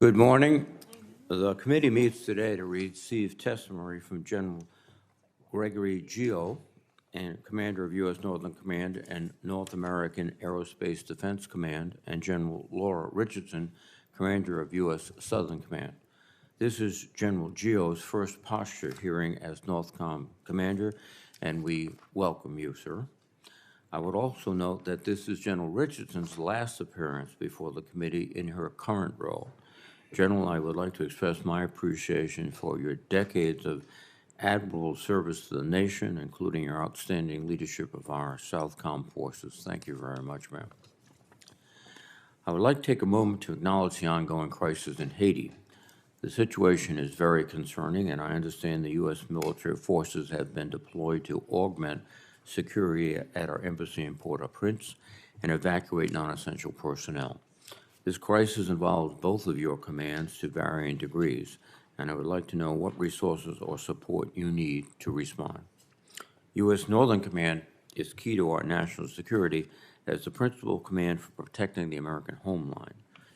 Good morning. The committee meets today to receive testimony from General Gregory Guillot, and Commander of U.S. Northern Command and North American Aerospace Defense Command, and General Laura Richardson, Commander of U.S. Southern Command. This is General Guillot's first posture hearing as NORTHCOM Commander, and we welcome you, sir. I would also note that this is General Richardson's last appearance before the committee in her current role. General, I would like to express my appreciation for your decades of admirable service to the nation, including your outstanding leadership of our Southcom forces. Thank you very much, ma'am. I would like to take a moment to acknowledge the ongoing crisis in Haiti. The situation is very concerning, and I understand the U.S. military forces have been deployed to augment security at our embassy in Port-au-Prince and evacuate non-essential personnel. This crisis involves both of your commands to varying degrees, and I would like to know what resources or support you need to respond. U.S. Northern Command is key to our national security as the principal command for protecting the American homeland.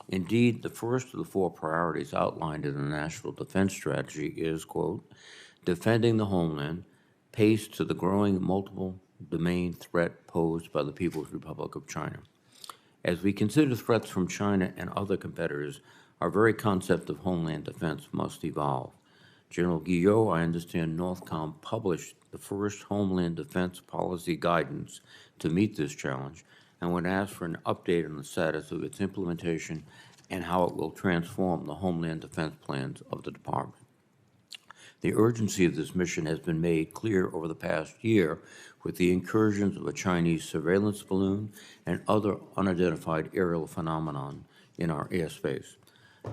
Indeed, the first of the four priorities outlined in the National Defense Strategy is, quote, defending the homeland, paced to the growing multiple domain threat posed by the People's Republic of China. As we consider threats from China and other competitors, our very concept of homeland defense must evolve. General Guillot, I understand NORTHCOM published the first homeland defense policy guidance to meet this challenge and would ask for an update on the status of its implementation and how it will transform the homeland defense plans of the department. The urgency of this mission has been made clear over the past year with the incursions of a Chinese surveillance balloon and other unidentified aerial phenomenon in our airspace.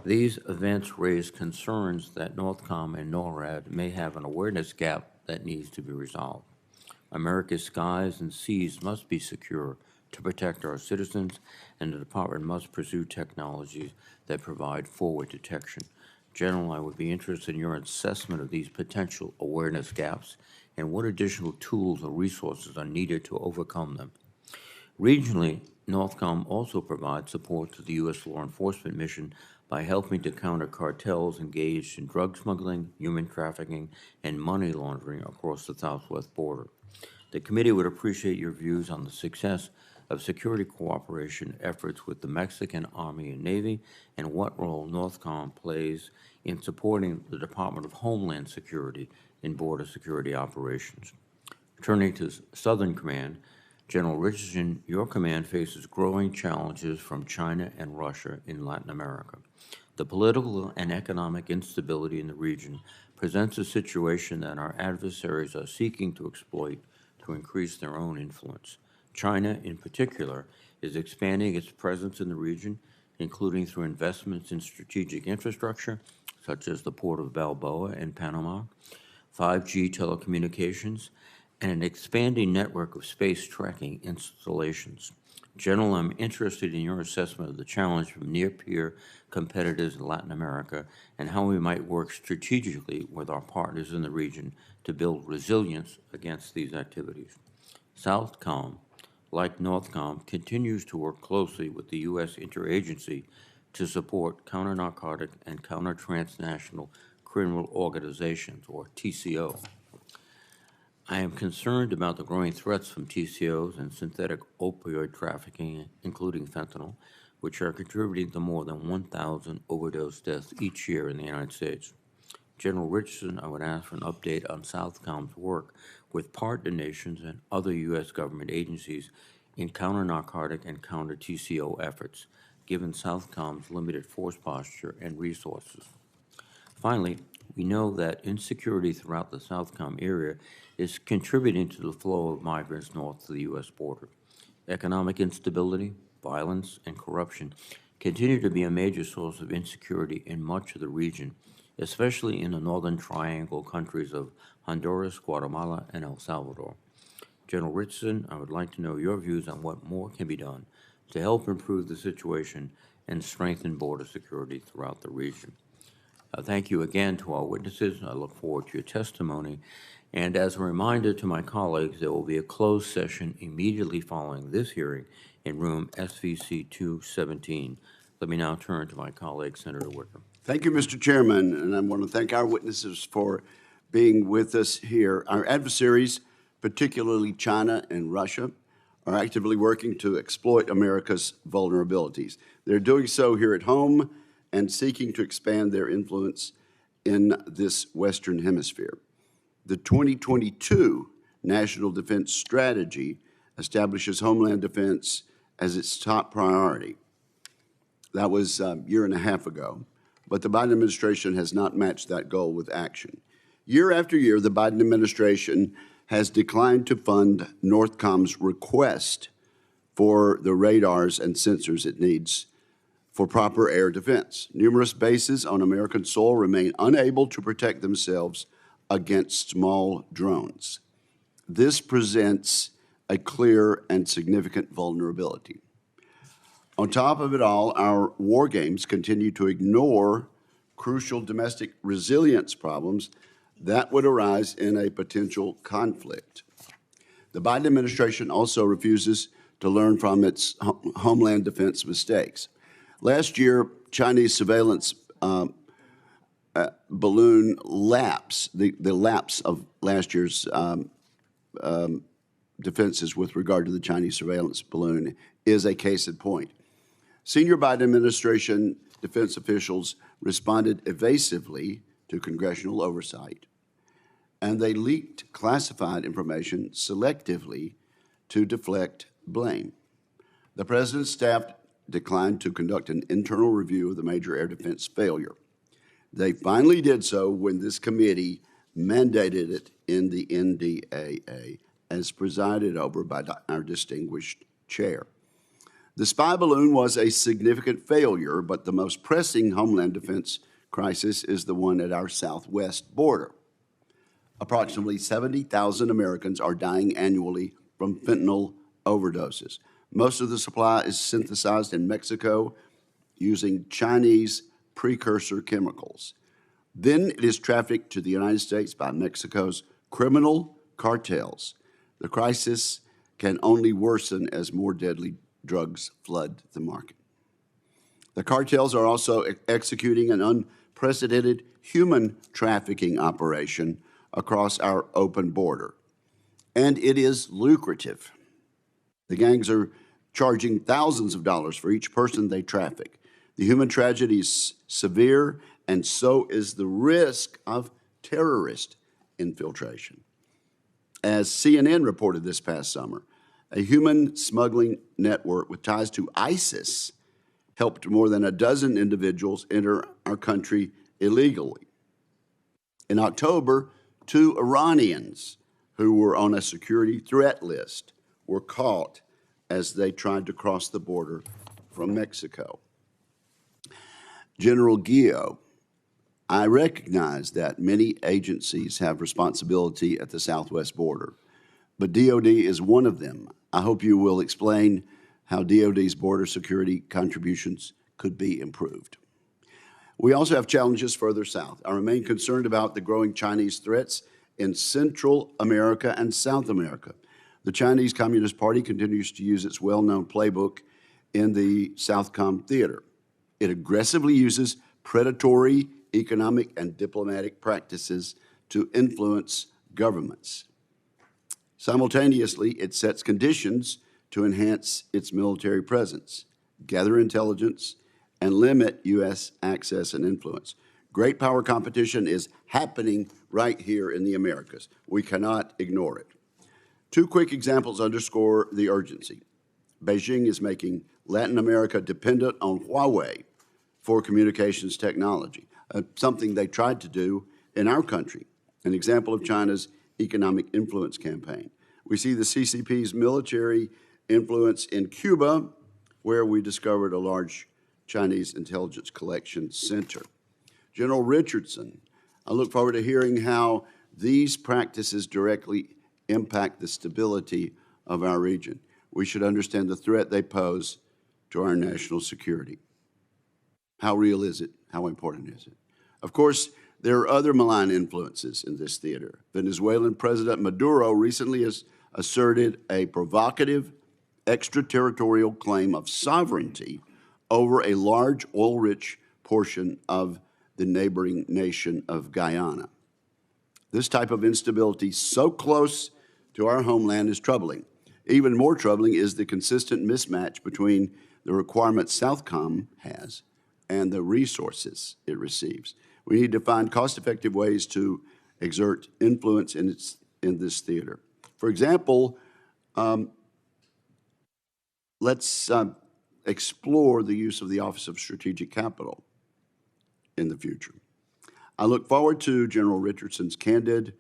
These events raise concerns that NORTHCOM and NORAD may have an awareness gap that needs to be resolved. America's skies and seas must be secure to protect our citizens, and the department must pursue technologies that provide forward detection. General, I would be interested in your assessment of these potential awareness gaps and what additional tools or resources are needed to overcome them. Regionally, NORTHCOM also provides support to the U.S. law enforcement mission by helping to counter cartels engaged in drug smuggling, human trafficking, and money laundering across the southwest border. The committee would appreciate your views on the success of security cooperation efforts with the Mexican Army and Navy and what role NORTHCOM plays in supporting the Department of Homeland Security in border security operations. Turning to Southern Command, General Richardson, your command faces growing challenges from China and Russia in Latin America. The political and economic instability in the region presents a situation that our adversaries are seeking to exploit to increase their own influence. China, in particular, is expanding its presence in the region, including through investments in strategic infrastructure, such as the Port of Balboa in Panama, 5G telecommunications, and an expanding network of space tracking installations. General, I'm interested in your assessment of the challenge from near-peer competitors in Latin America and how we might work strategically with our partners in the region to build resilience against these activities. Southcom, like NORTHCOM, continues to work closely with the U.S. interagency to support counter-narcotic and counter-transnational criminal organizations, or TCO. I am concerned about the growing threats from TCOs and synthetic opioid trafficking, including fentanyl, which are contributing to more than 1,000 overdose deaths each year in the United States. General Richardson, I would ask for an update on Southcom's work with partner nations and other U.S. government agencies in counter-narcotic and counter-TCO efforts, given Southcom's limited force posture and resources. Finally, we know that insecurity throughout the Southcom area is contributing to the flow of migrants north to the U.S. border. Economic instability, violence, and corruption continue to be a major source of insecurity in much of the region, especially in the Northern Triangle countries of Honduras, Guatemala, and El Salvador. General Richardson, I would like to know your views on what more can be done to help improve the situation and strengthen border security throughout the region. Thank you again to our witnesses. I look forward to your testimony. And as a reminder to my colleagues, there will be a closed session immediately following this hearing in room SVC 217. Let me now turn to my colleague, Senator Wicker. Thank you, Mr. Chairman, and I want to thank our witnesses for being with us here. Our adversaries, particularly China and Russia, are actively working to exploit America's vulnerabilities. They're doing so here at home and seeking to expand their influence in this Western Hemisphere. The 2022 National Defense Strategy establishes Homeland Defense as its top priority. That was a year and a half ago, but the Biden administration has not matched that goal with action. Year after year, the Biden administration has declined to fund Northcom's request for the radars and sensors it needs for proper air defense. Numerous bases on American soil remain unable to protect themselves against small drones. This presents a clear and significant vulnerability. On top of it all, our war games continue to ignore crucial domestic resilience problems that would arise in a potential conflict. The Biden administration also refuses to learn from its homeland defense mistakes. Last year, Chinese surveillance balloon lapse, the lapse of last year's defenses with regard to the Chinese surveillance balloon is a case in point. Senior Biden administration defense officials responded evasively to congressional oversight, and they leaked classified information selectively to deflect blame. The president's staff declined to conduct an internal review of the major air defense failure. They finally did so when this committee mandated it in the NDAA, as presided over by our distinguished chair. The spy balloon was a significant failure, but the most pressing homeland defense crisis is the one at our southwest border. Approximately 70,000 Americans are dying annually from fentanyl overdoses. Most of the supply is synthesized in Mexico using Chinese precursor chemicals. Then it is trafficked to the United States by Mexico's criminal cartels. The crisis can only worsen as more deadly drugs flood the market. The cartels are also executing an unprecedented human trafficking operation across our open border, and it is lucrative. The gangs are charging thousands of dollars for each person they traffic. The human tragedy is severe, and so is the risk of terrorist infiltration. As CNN reported this past summer, a human smuggling network with ties to ISIS helped more than a dozen individuals enter our country illegally. In October, 2 Iranians who were on a security threat list were caught as they tried to cross the border from Mexico. General Guillot, I recognize that many agencies have responsibility at the southwest border, but DOD is one of them. I hope you will explain how DOD's border security contributions could be improved. We also have challenges further south. I remain concerned about the growing Chinese threats in Central America and South America. The Chinese Communist Party continues to use its well-known playbook in the Southcom theater. It aggressively uses predatory economic and diplomatic practices to influence governments. Simultaneously, it sets conditions to enhance its military presence, gather intelligence, and limit U.S. access and influence. Great power competition is happening right here in the Americas. We cannot ignore it. 2 quick examples underscore the urgency. Beijing is making Latin America dependent on Huawei for communications technology, something they tried to do in our country, an example of China's economic influence campaign. We see the CCP's military influence in Cuba, where we discovered a large Chinese intelligence collection center. General Richardson, I look forward to hearing how these practices directly impact the stability of our region. We should understand the threat they pose to our national security. How real is it? How important is it? Of course, there are other malign influences in this theater. Venezuelan President Maduro recently has asserted a provocative extraterritorial claim of sovereignty over a large oil-rich portion of the neighboring nation of Guyana. This type of instability so close to our homeland is troubling. Even more troubling is the consistent mismatch between the requirements Southcom has and the resources it receives. We need to find cost-effective ways to exert influence in this theater. For example, let's explore the use of the Office of Strategic Capital in the future. I look forward to General Richardson's candid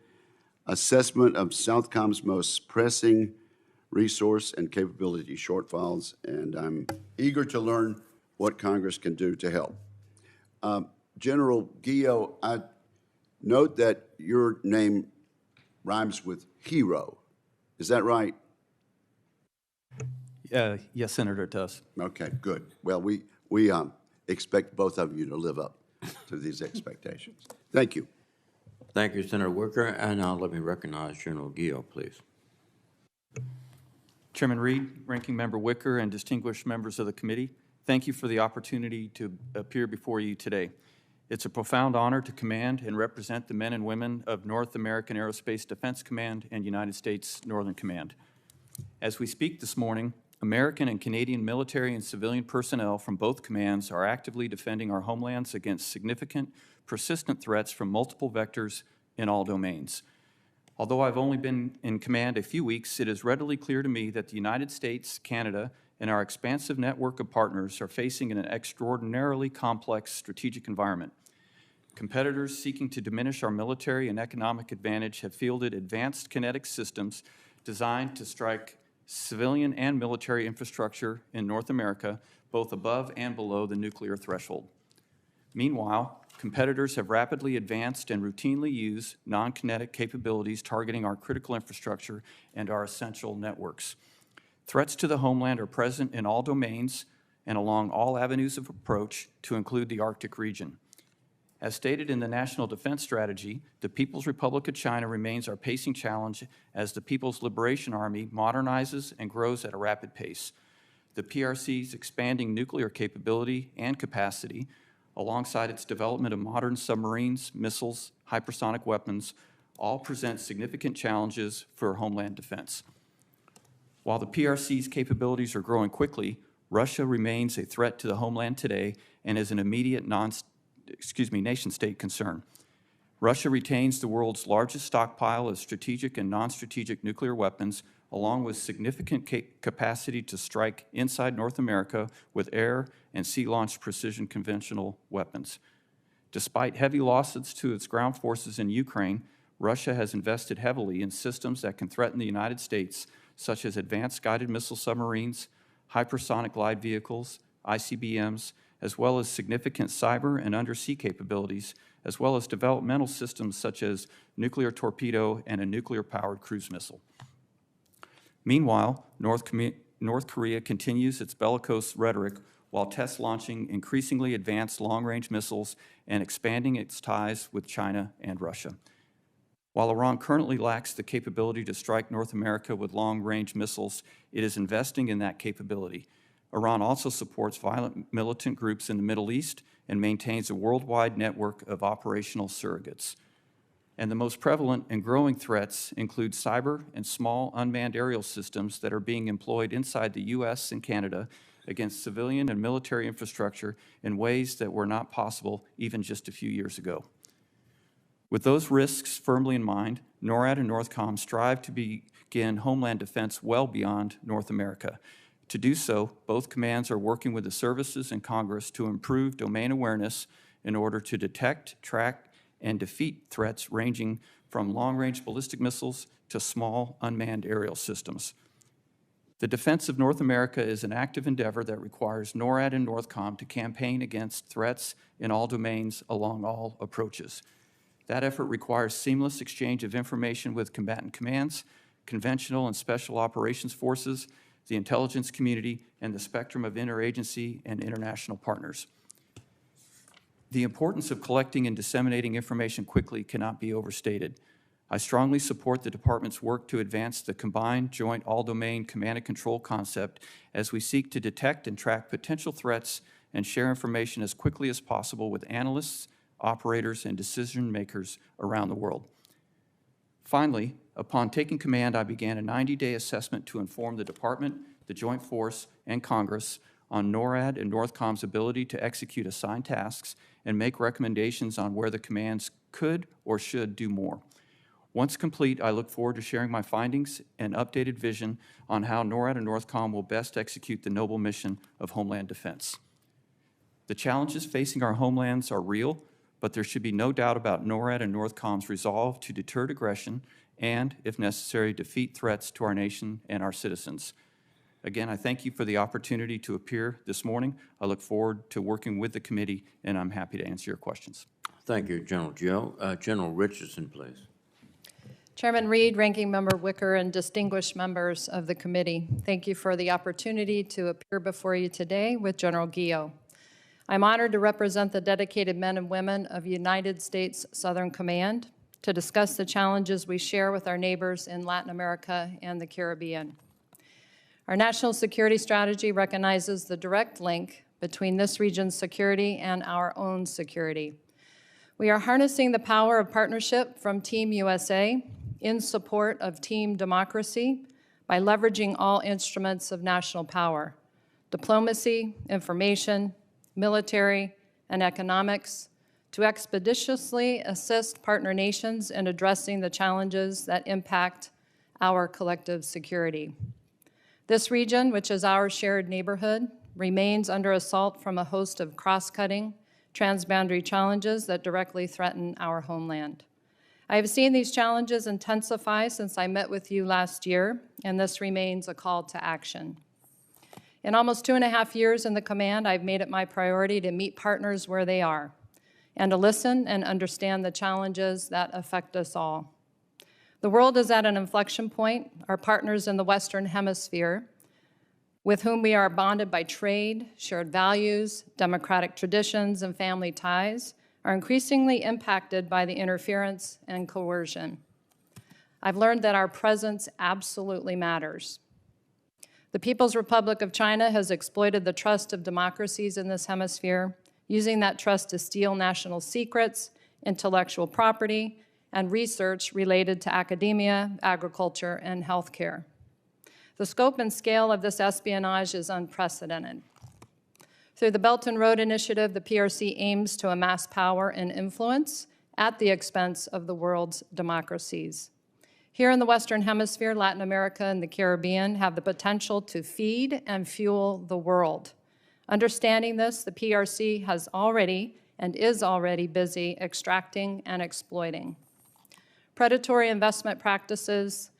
assessment of Southcom's most pressing resource and capability shortfalls, and I'm eager to learn what Congress can do to help. General Guillot, I note that your name rhymes with hero. Is that right? Yes, Senator, it does. Okay, good. Well, we expect both of you to live up to these expectations. Thank you. Thank you, Senator Wicker. And now let me recognize General Guillot, please. Chairman Reed, Ranking Member Wicker, and distinguished members of the committee, thank you for the opportunity to appear before you today. It's a profound honor to command and represent the men and women of North American Aerospace Defense Command and United States Northern Command. As we speak this morning, American and Canadian military and civilian personnel from both commands are actively defending our homelands against significant, persistent threats from multiple vectors in all domains. Although I've only been in command a few weeks, it is readily clear to me that the United States, Canada, and our expansive network of partners are facing an extraordinarily complex strategic environment. Competitors seeking to diminish our military and economic advantage have fielded advanced kinetic systems designed to strike civilian and military infrastructure in North America, both above and below the nuclear threshold. Meanwhile, competitors have rapidly advanced and routinely use non-kinetic capabilities targeting our critical infrastructure and our essential networks. Threats to the homeland are present in all domains and along all avenues of approach, to include the Arctic region. As stated in the National Defense Strategy, the People's Republic of China remains our pacing challenge as the People's Liberation Army modernizes and grows at a rapid pace. The PRC's expanding nuclear capability and capacity, alongside its development of modern submarines, missiles, hypersonic weapons, all present significant challenges for homeland defense. While the PRC's capabilities are growing quickly, Russia remains a threat to the homeland today and is an immediate nation-state concern. Russia retains the world's largest stockpile of strategic and non-strategic nuclear weapons, along with significant capacity to strike inside North America with air and sea-launched precision conventional weapons. Despite heavy losses to its ground forces in Ukraine, Russia has invested heavily in systems that can threaten the United States, such as advanced guided missile submarines, hypersonic glide vehicles, ICBMs, as well as significant cyber and undersea capabilities, as well as developmental systems such as nuclear torpedo and a nuclear-powered cruise missile. Meanwhile, North Korea continues its bellicose rhetoric while test launching increasingly advanced long-range missiles and expanding its ties with China and Russia. While Iran currently lacks the capability to strike North America with long-range missiles, it is investing in that capability. Iran also supports violent militant groups in the Middle East and maintains a worldwide network of operational surrogates. And the most prevalent and growing threats include cyber and small unmanned aerial systems that are being employed inside the U.S. and Canada against civilian and military infrastructure in ways that were not possible even just a few years ago. With those risks firmly in mind, NORAD and NORTHCOM strive to begin homeland defense well beyond North America. To do so, both commands are working with the services and Congress to improve domain awareness in order to detect, track, and defeat threats ranging from long-range ballistic missiles to small unmanned aerial systems. The defense of North America is an active endeavor that requires NORAD and NORTHCOM to campaign against threats in all domains along all approaches. That effort requires seamless exchange of information with combatant commands, conventional and special operations forces, the intelligence community, and the spectrum of interagency and international partners. The importance of collecting and disseminating information quickly cannot be overstated. I strongly support the Department's work to advance the combined joint all-domain command and control concept as we seek to detect and track potential threats and share information as quickly as possible with analysts, operators, and decision makers around the world. Finally, upon taking command, I began a 90-day assessment to inform the Department, the Joint Force, and Congress on NORAD and NORTHCOM's ability to execute assigned tasks and make recommendations on where the commands could or should do more. Once complete, I look forward to sharing my findings and updated vision on how NORAD and NORTHCOM will best execute the noble mission of Homeland Defense. The challenges facing our homelands are real, but there should be no doubt about NORAD and NORTHCOM's resolve to deter aggression and, if necessary, defeat threats to our nation and our citizens. Again, I thank you for the opportunity to appear this morning. I look forward to working with the committee, and I'm happy to answer your questions. Thank you, General Guillot. General Richardson, please. Chairman Reed, Ranking Member Wicker, and distinguished members of the committee, thank you for the opportunity to appear before you today with General Guillot. I'm honored to represent the dedicated men and women of United States Southern Command to discuss the challenges we share with our neighbors in Latin America and the Caribbean. Our national security strategy recognizes the direct link between this region's security and our own security. We are harnessing the power of partnership from Team USA in support of Team Democracy by leveraging all instruments of national power: diplomacy, information, military, and economics, to expeditiously assist partner nations in addressing the challenges that impact our collective security. This region, which is our shared neighborhood, remains under assault from a host of cross-cutting, transboundary challenges that directly threaten our homeland. I have seen these challenges intensify since I met with you last year, and this remains a call to action. In almost 2.5 years in the command, I've made it my priority to meet partners where they are and to listen and understand the challenges that affect us all. The world is at an inflection point. Our partners in the Western Hemisphere, with whom we are bonded by trade, shared values, democratic traditions, and family ties, are increasingly impacted by the interference and coercion. I've learned that our presence absolutely matters. The People's Republic of China has exploited the trust of democracies in this hemisphere, using that trust to steal national secrets, intellectual property, and research related to academia, agriculture, and healthcare. The scope and scale of this espionage is unprecedented. Through the Belt and Road Initiative, the PRC aims to amass power and influence at the expense of the world's democracies. Here in the Western Hemisphere, Latin America and the Caribbean have the potential to feed and fuel the world. Understanding this, the PRC has already and is already busy extracting and exploiting. Predatory investment practices,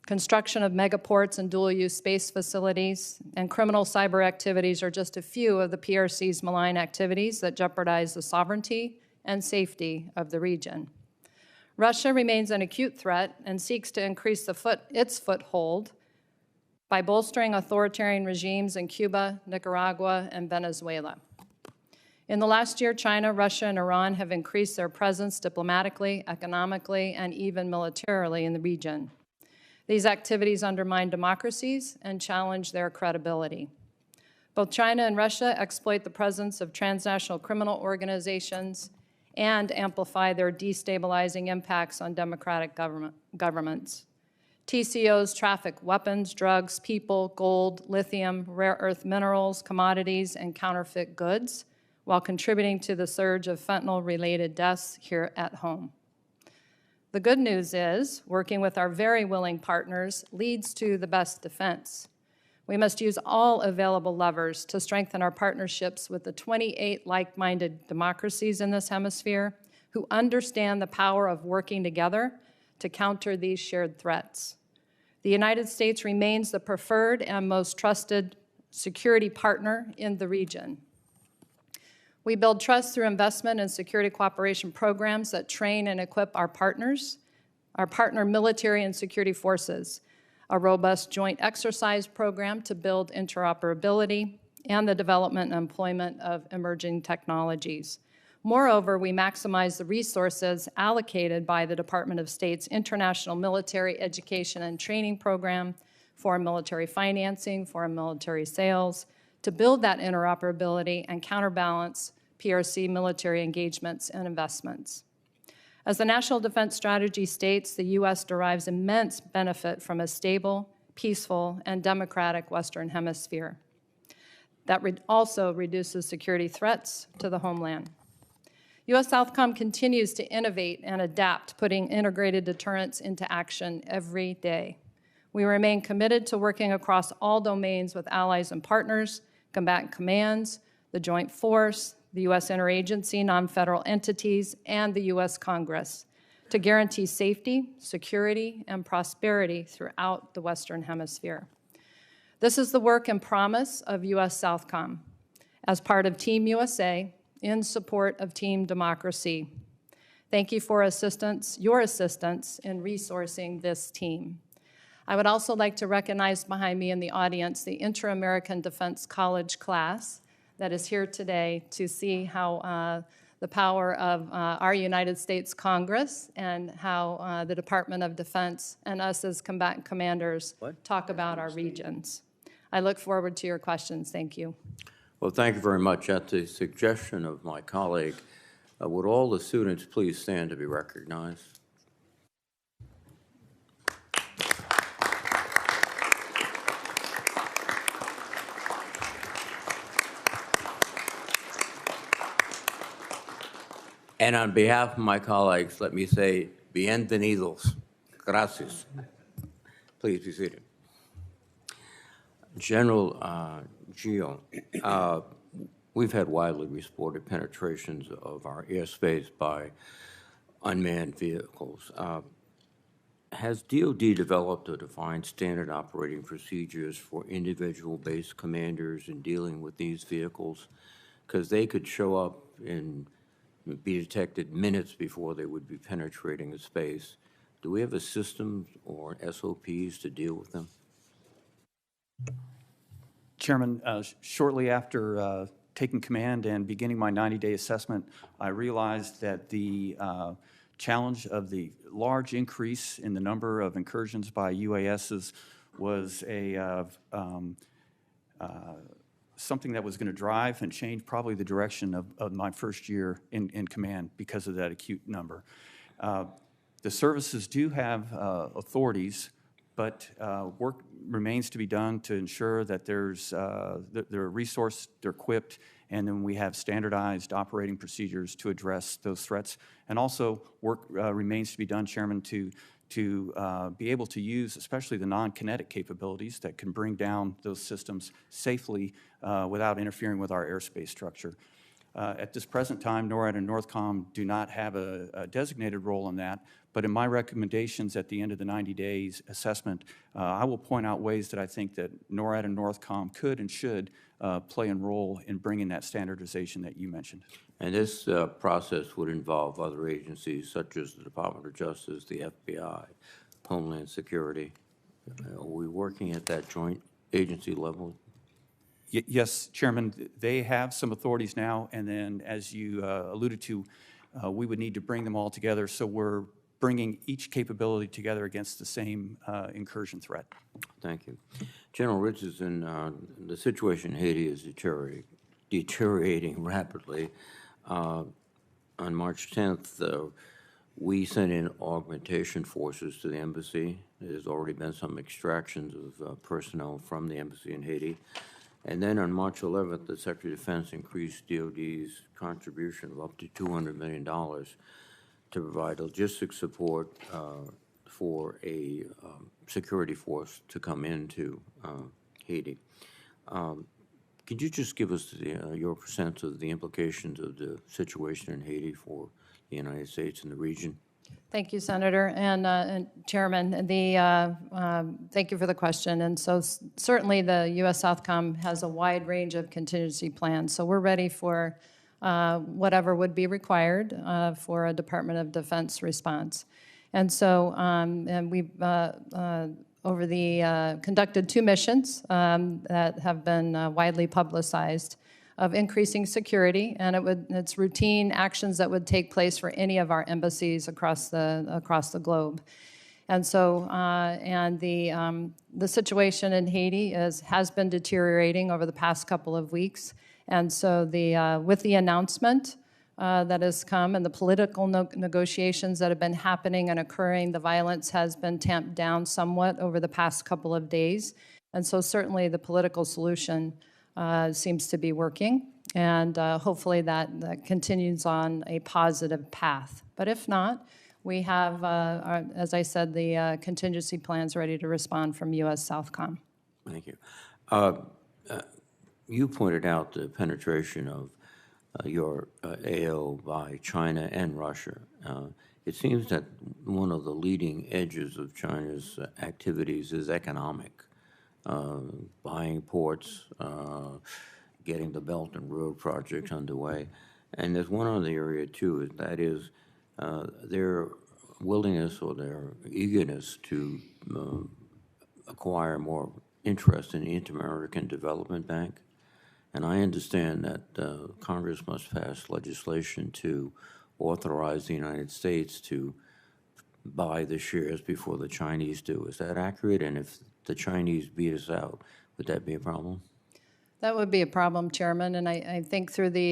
construction of megaports and dual-use space facilities, and criminal cyber activities are just a few of the PRC's malign activities that jeopardize the sovereignty and safety of the region. Russia remains an acute threat and seeks to increase its foothold by bolstering authoritarian regimes in Cuba, Nicaragua, and Venezuela. In the last year, China, Russia, and Iran have increased their presence diplomatically, economically, and even militarily in the region. These activities undermine democracies and challenge their credibility. Both China and Russia exploit the presence of transnational criminal organizations and amplify their destabilizing impacts on democratic governments. TCOs traffic weapons, drugs, people, gold, lithium, rare earth minerals, commodities, and counterfeit goods, while contributing to the surge of fentanyl-related deaths here at home. The good news is, working with our very willing partners leads to the best defense. We must use all available levers to strengthen our partnerships with the 28 like-minded democracies in this hemisphere who understand the power of working together to counter these shared threats. The United States remains the preferred and most trusted security partner in the region. We build trust through investment in security cooperation programs that train and equip our partners, our partner military and security forces, a robust joint exercise program to build interoperability, and the development and employment of emerging technologies. Moreover, we maximize the resources allocated by the Department of State's International Military Education and Training Program, foreign military financing, foreign military sales, to build that interoperability and counterbalance PRC military engagements and investments. As the National Defense Strategy states, the U.S. derives immense benefit from a stable, peaceful, and democratic Western Hemisphere. That also reduces security threats to the homeland. U.S. Southcom continues to innovate and adapt, putting integrated deterrence into action every day. We remain committed to working across all domains with allies and partners, combatant commands, the Joint Force, the U.S. interagency, non-federal entities, and the U.S. Congress to guarantee safety, security, and prosperity throughout the Western Hemisphere. This is the work and promise of U.S. Southcom as part of Team USA in support of Team Democracy. Thank you for your assistance in resourcing this team. I would also like to recognize behind me in the audience the Inter-American Defense College class that is here today to see how the power of our United States Congress and how the Department of Defense and us as combatant commanders talk about our regions. I look forward to your questions. Thank you. Well, thank you very much. At the suggestion of my colleague, would all the students please stand to be recognized? And on behalf of my colleagues, let me say, bienvenidos. Gracias. Please be seated. General Guillot, we've had widely reported penetrations of our airspace by unmanned vehicles. Has DoD developed or defined standard operating procedures for individual base commanders in dealing with these vehicles? Because they could show up and be detected minutes before they would be penetrating the space. Do we have a system or SOPs to deal with them? Chairman, shortly after taking command and beginning my 90-day assessment, I realized that the challenge of the large increase in the number of incursions by UASs was something that was going to drive and change probably the direction of my first year in command because of that acute number. The services do have authorities, but work remains to be done to ensure that they're resourced, they're equipped, and then we have standardized operating procedures to address those threats. And also work remains to be done, Chairman, to be able to use especially the non-kinetic capabilities that can bring down those systems safely without interfering with our airspace structure. At this present time, NORAD and NORTHCOM do not have a designated role in that, but in my recommendations at the end of the 90 days assessment, I will point out ways that I think that NORAD and NORTHCOM could and should play a role in bringing that standardization that you mentioned. And this process would involve other agencies such as the Department of Justice, the FBI, Homeland Security. Are we working at that joint agency level? Yes, Chairman, they have some authorities now, and then as you alluded to, we would need to bring them all together, so we're bringing each capability together against the same incursion threat. Thank you. General Richardson, the situation in Haiti is deteriorating rapidly. On March 10th, we sent in augmentation forces to the embassy. There's already been some extractions of personnel from the embassy in Haiti. And then on March 11th, the Secretary of Defense increased DOD's contribution of up to $200 million to provide logistics support for a security force to come into Haiti. Could you just give us your sense of the implications of the situation in Haiti for the United States and the region? Thank you, Senator and Chairman. Thank you for the question. And so certainly the U.S. Southcom has a wide range of contingency plans. So we're ready for whatever would be required for a Department of Defense response. And so and we've conducted 2 missions that have been widely publicized of increasing security, and it's routine actions that would take place for any of our embassies across the globe. And so, the situation in Haiti has been deteriorating over the past couple of weeks. And so with the announcement that has come and the political negotiations that have been happening and occurring, the violence has been tamped down somewhat over the past couple of days. And so certainly the political solution seems to be working. And hopefully that continues on a positive path. But if not, we have, as I said, the contingency plans ready to respond from U.S. Southcom. Thank you. You pointed out the penetration of your AO by China and Russia. It seems that one of the leading edges of China's activities is economic, buying ports, getting the Belt and Road projects underway. And there's one other area, too, that is their willingness or their eagerness to acquire more interest in the Inter-American Development Bank. And I understand that Congress must pass legislation to authorize the United States to buy the shares before the Chinese do. Is that accurate? And if the Chinese beat us out, would that be a problem? That would be a problem, Chairman, and I think through the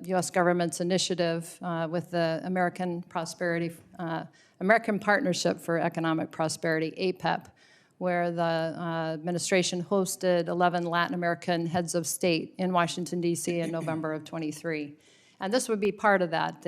U.S. government's initiative with the American Partnership for Economic Prosperity, APEP, where the administration hosted 11 Latin American heads of state in Washington, D.C. in November of '23. And this would be part of that,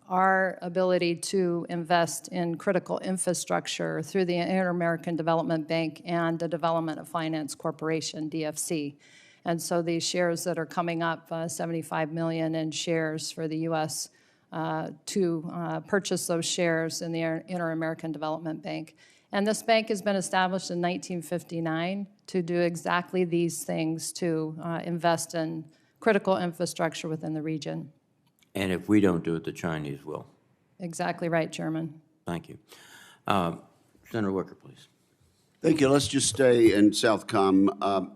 our ability to invest in critical infrastructure through the Inter-American Development Bank and the Development of Finance Corporation, DFC. And so these shares that are coming up, 75 million in shares for the U.S. To purchase those shares in the Inter-American Development Bank. And this bank has been established in 1959 to do exactly these things, to invest in critical infrastructure within the region. And if we don't do it, the Chinese will. Exactly right, Chairman. Thank you. Senator Wicker, please. Thank you. Let's just stay in Southcom.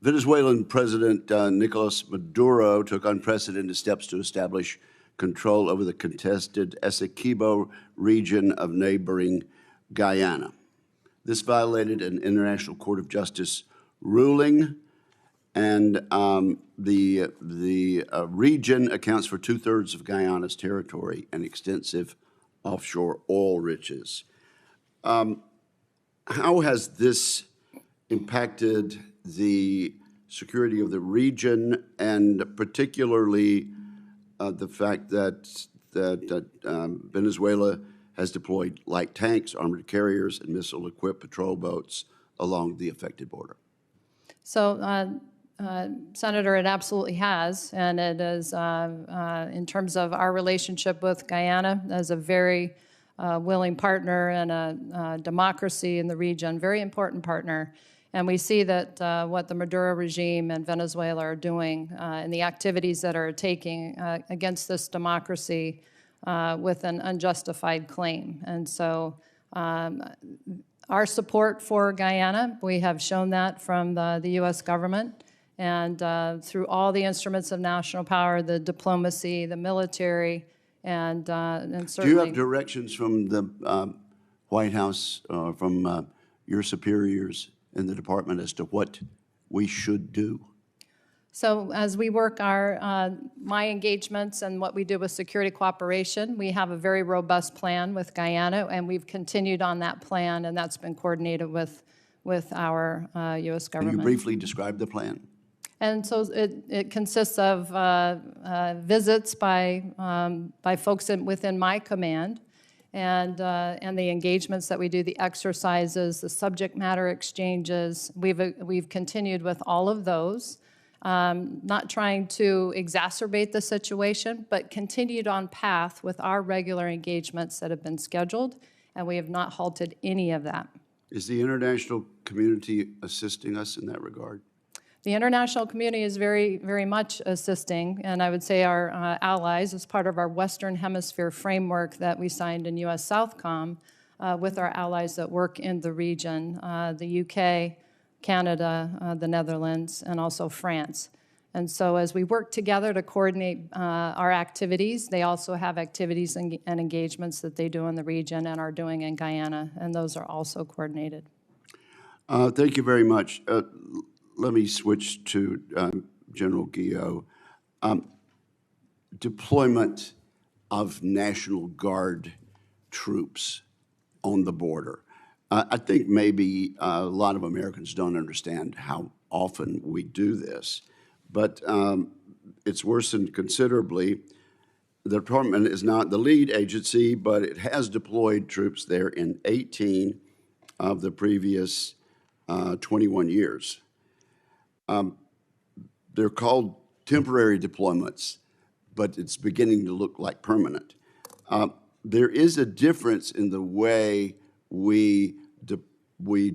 Venezuelan President Nicolas Maduro took unprecedented steps to establish control over the contested Essequibo region of neighboring Guyana. This violated an International Court of Justice ruling, and the region accounts for 2/3 of Guyana's territory and extensive offshore oil riches. How has this impacted the security of the region, and particularly the fact that Venezuela has deployed light tanks, armored carriers, and missile-equipped patrol boats along the affected border? So, Senator, it absolutely has, and it is, in terms of our relationship with Guyana, as a very willing partner and a democracy in the region, very important partner. And we see that what the Maduro regime and Venezuela are doing and the activities that are taking against this democracy with an unjustified claim. And so our support for Guyana, we have shown that from the U.S. government, and through all the instruments of national power, the diplomacy, the military, and certainly— Do you have directions from the White House, from your superiors in the department as to what we should do? So as we work my engagements and what we do with security cooperation, we have a very robust plan with Guyana, and we've continued on that plan, and that's been coordinated with our U.S. government. Can you briefly describe the plan? And so it consists of visits by folks within my command, and the engagements that we do, the exercises, the subject matter exchanges. We've continued with all of those, not trying to exacerbate the situation, but continued on path with our regular engagements that have been scheduled, and we have not halted any of that. Is the international community assisting us in that regard? The international community is very, very much assisting, and I would say our allies, as part of our Western Hemisphere framework that we signed in U.S. Southcom with our allies that work in the region, the UK, Canada, the Netherlands, and also France. And so as we work together to coordinate our activities, they also have activities and engagements that they do in the region and are doing in Guyana, and those are also coordinated. Thank you very much. Let me switch to General Guillot. Deployment of National Guard troops on the border. I think maybe a lot of Americans don't understand how often we do this, but it's worsened considerably. The department is not the lead agency, but it has deployed troops there in 18 of the previous 21 years. They're called temporary deployments, but it's beginning to look like permanent. There is a difference in the way we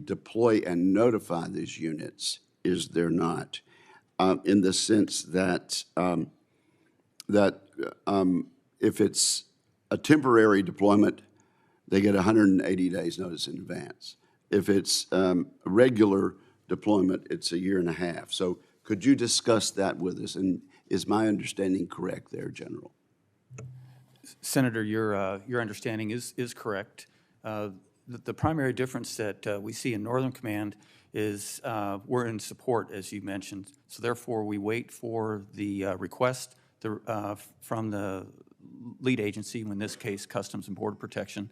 deploy and notify these units, is there not? In the sense that if it's a temporary deployment, they get 180 days notice in advance. If it's a regular deployment, it's a year and a half. So could you discuss that with us? And is my understanding correct there, General? Senator, your understanding is correct. The primary difference that we see in Northern Command is we're in support, as you mentioned. So therefore, we wait for the request from the lead agency, in this case, Customs and Border Protection,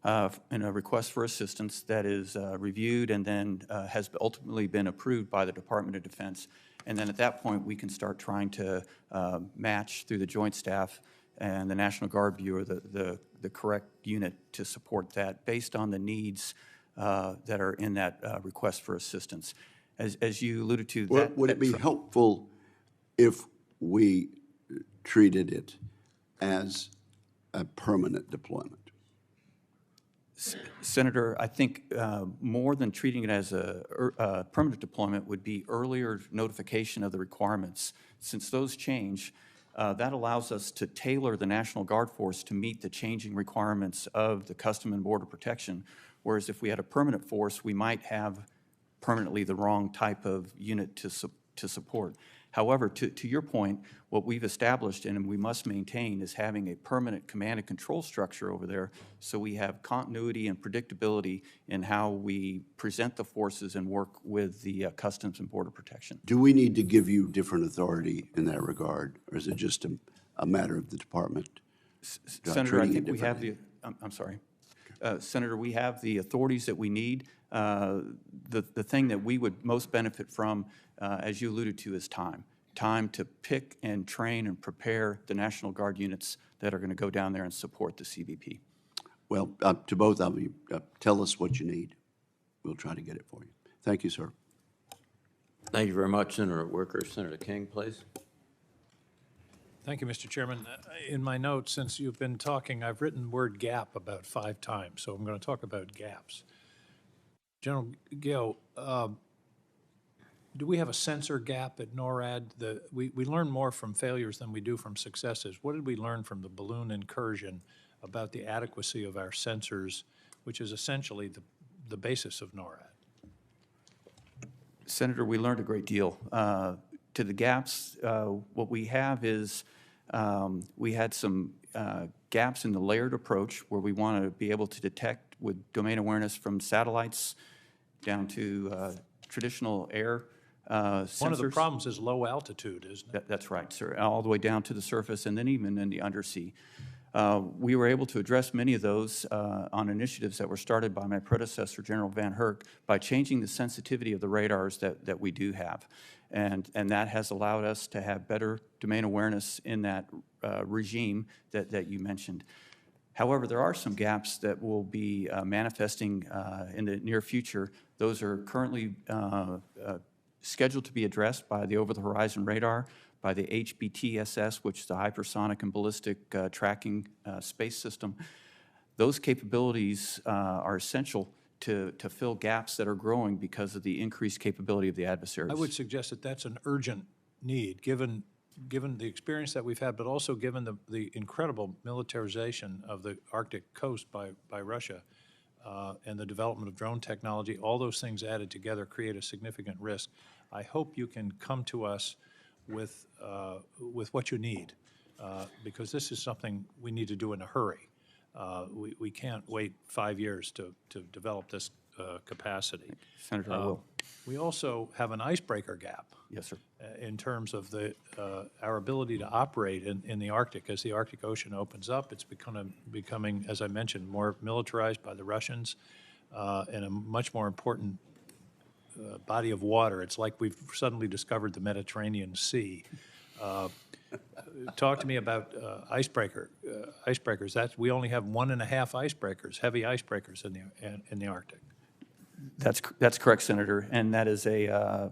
and a request for assistance that is reviewed and then has ultimately been approved by the Department of Defense. And then at that point, we can start trying to match through the Joint Staff and the National Guard Bureau the correct unit to support that based on the needs that are in that request for assistance. As you alluded to, Would it be helpful if we treated it as a permanent deployment? Senator, I think more than treating it as a permanent deployment would be earlier notification of the requirements. Since those change, that allows us to tailor the National Guard force to meet the changing requirements of the Customs and Border Protection. Whereas if we had a permanent force, we might have permanently the wrong type of unit to support. However, to your point, what we've established and we must maintain is having a permanent command and control structure over there so we have continuity and predictability in how we present the forces and work with the Customs and Border Protection. Do we need to give you different authority in that regard, or is it just a matter of the department? Senator, I think we have the, I'm sorry. Senator, we have the authorities that we need. The thing that we would most benefit from, as you alluded to, is time. Time to pick and train and prepare the National Guard units that are going to go down there and support the CBP. Well, to both of you, tell us what you need. We'll try to get it for you. Thank you, sir. Thank you very much, Senator Wicker. Senator King, please. Thank you, Mr. Chairman. In my notes, since you've been talking, I've written the word gap about 5 times, so I'm going to talk about gaps. General Guillot, do we have a sensor gap at NORAD? We learn more from failures than we do from successes. What did we learn from the balloon incursion about the adequacy of our sensors, which is essentially the basis of NORAD? Senator, we learned a great deal. To the gaps, what we have is we had some gaps in the layered approach where we want to be able to detect with domain awareness from satellites down to traditional air sensors. One of the problems is low altitude, isn't it? That's right, sir, all the way down to the surface and then even in the undersea. We were able to address many of those on initiatives that were started by my predecessor, General Van Herk, by changing the sensitivity of the radars that we do have. And that has allowed us to have better domain awareness in that regime that you mentioned. However, there are some gaps that will be manifesting in the near future. Those are currently scheduled to be addressed by the over-the-horizon radar, by the HBTSS, which is the hypersonic and ballistic tracking space system. Those capabilities are essential to fill gaps that are growing because of the increased capability of the adversaries. I would suggest that that's an urgent need, given the experience that we've had, but also given the incredible militarization of the Arctic coast by Russia and the development of drone technology. All those things added together create a significant risk. I hope you can come to us with what you need, because this is something we need to do in a hurry. We can't wait 5 years to develop this capacity. Senator, I will. We also have an icebreaker gap Yes, sir. in terms of our ability to operate in the Arctic. As the Arctic Ocean opens up, it's becoming, as I mentioned, more militarized by the Russians, and a much more important body of water. It's like we've suddenly discovered the Mediterranean Sea. Talk to me about icebreakers. We only have 1.5 icebreakers, heavy icebreakers in the Arctic. That's correct, Senator, and that is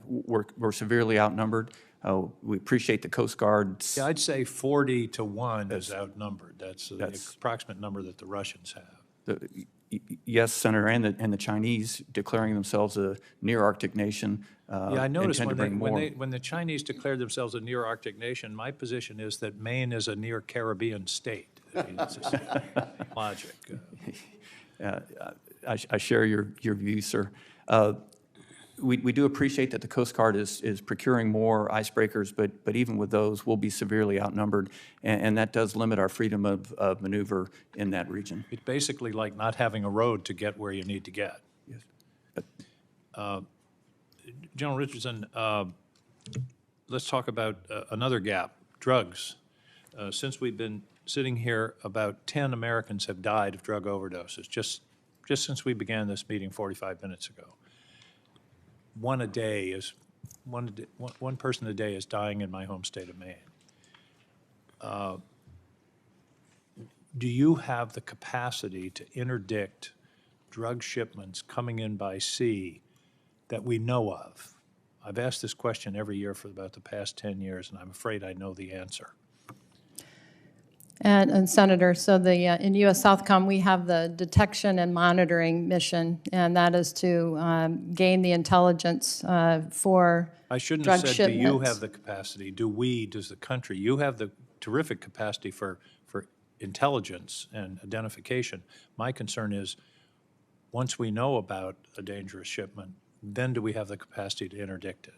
we're severely outnumbered. We appreciate the Coast Guard's. Yeah, I'd say 40 to 1 is outnumbered. That's the approximate number that the Russians have. Yes, Senator, and the Chinese declaring themselves a near Arctic nation. Yeah, I noticed when when the Chinese declared themselves a near Arctic nation, my position is that Maine is a near Caribbean state. I mean, it's just logic. I share your view, sir. We do appreciate that the Coast Guard is procuring more icebreakers, but even with those, we'll be severely outnumbered, and that does limit our freedom of maneuver in that region. It's basically like not having a road to get where you need to get. Yes. General Richardson, let's talk about another gap, drugs. Since we've been sitting here, about 10 Americans have died of drug overdoses, just since we began this meeting 45 minutes ago. One person a day is dying in my home state of Maine. Do you have the capacity to interdict drug shipments coming in by sea that we know of? I've asked this question every year for about the past 10 years, and I'm afraid I know the answer. And Senator, so in U.S. Southcom, we have the detection and monitoring mission, and that is to gain the intelligence for I shouldn't drug have said, shipments. do you have the capacity? Does the country? You have the terrific capacity for intelligence and identification. My concern is, once we know about a dangerous shipment, then do we have the capacity to interdict it?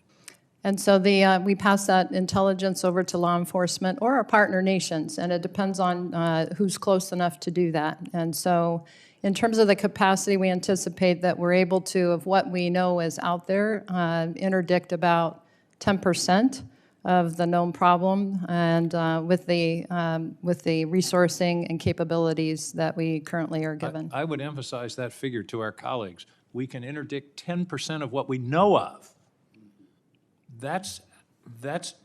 And so we pass that intelligence over to law enforcement or our partner nations, and it depends on who's close enough to do that. And so in terms of the capacity, we anticipate that we're able to, of what we know is out there, interdict about 10% of the known problem, and with the resourcing and capabilities that we currently are given. I would emphasize that figure to our colleagues. We can interdict 10% of what we know of. That's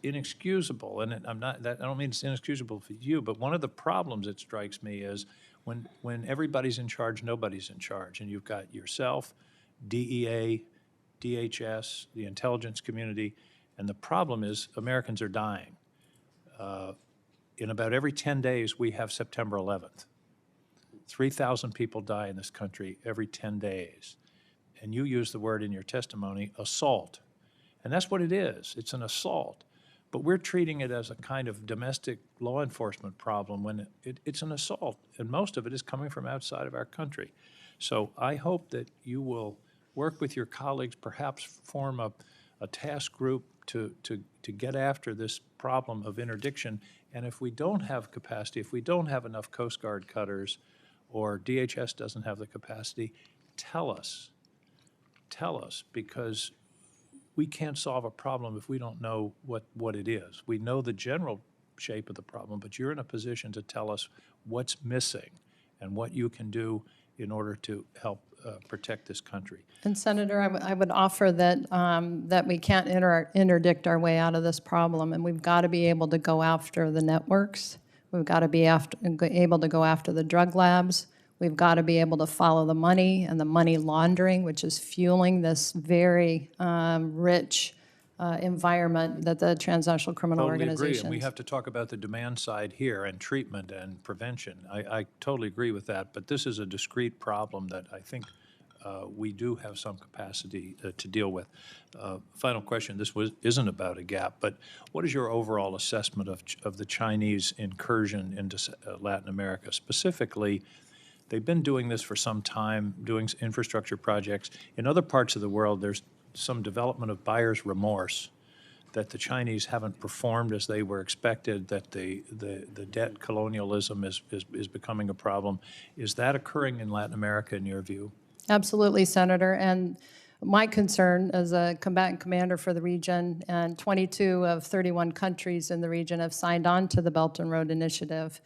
inexcusable, and I don't mean it's inexcusable for you, but one of the problems that strikes me is when everybody's in charge, nobody's in charge, and you've got yourself, DEA, DHS, the intelligence community, and the problem is Americans are dying. In about every 10 days, we have September 11th. 3,000 people die in this country every 10 days, and you use the word in your testimony, assault. And that's what it is. It's an assault. But we're treating it as a kind of domestic law enforcement problem when it's an assault, and most of it is coming from outside of our country. So I hope that you will work with your colleagues, perhaps form a task group to get after this problem of interdiction. And if we don't have capacity, if we don't have enough Coast Guard cutters, or DHS doesn't have the capacity, tell us, because we can't solve a problem if we don't know what it is. We know the general shape of the problem, but you're in a position to tell us what's missing and what you can do in order to help protect this country. And Senator, I would offer that that we can't interdict our way out of this problem, and we've got to be able to go after the networks. We've got to be able to go after the drug labs. We've got to be able to follow the money and the money laundering, which is fueling this very rich environment that the transnational criminal organizations. Totally agree, and we have to talk about the demand side here and treatment and prevention. I totally agree with that, but this is a discrete problem that I think we do have some capacity to deal with. Final question, this isn't about a gap, but what is your overall assessment of the Chinese incursion into Latin America? Specifically, they've been doing this for some time, doing infrastructure projects. In other parts of the world, there's some development of buyer's remorse. that the Chinese haven't performed as they were expected, that the debt colonialism is becoming a problem. Is that occurring in Latin America, in your view? Absolutely, Senator. And my concern as a combatant commander for the region, and 22 of 31 countries in the region have signed on to the Belt and Road Initiative.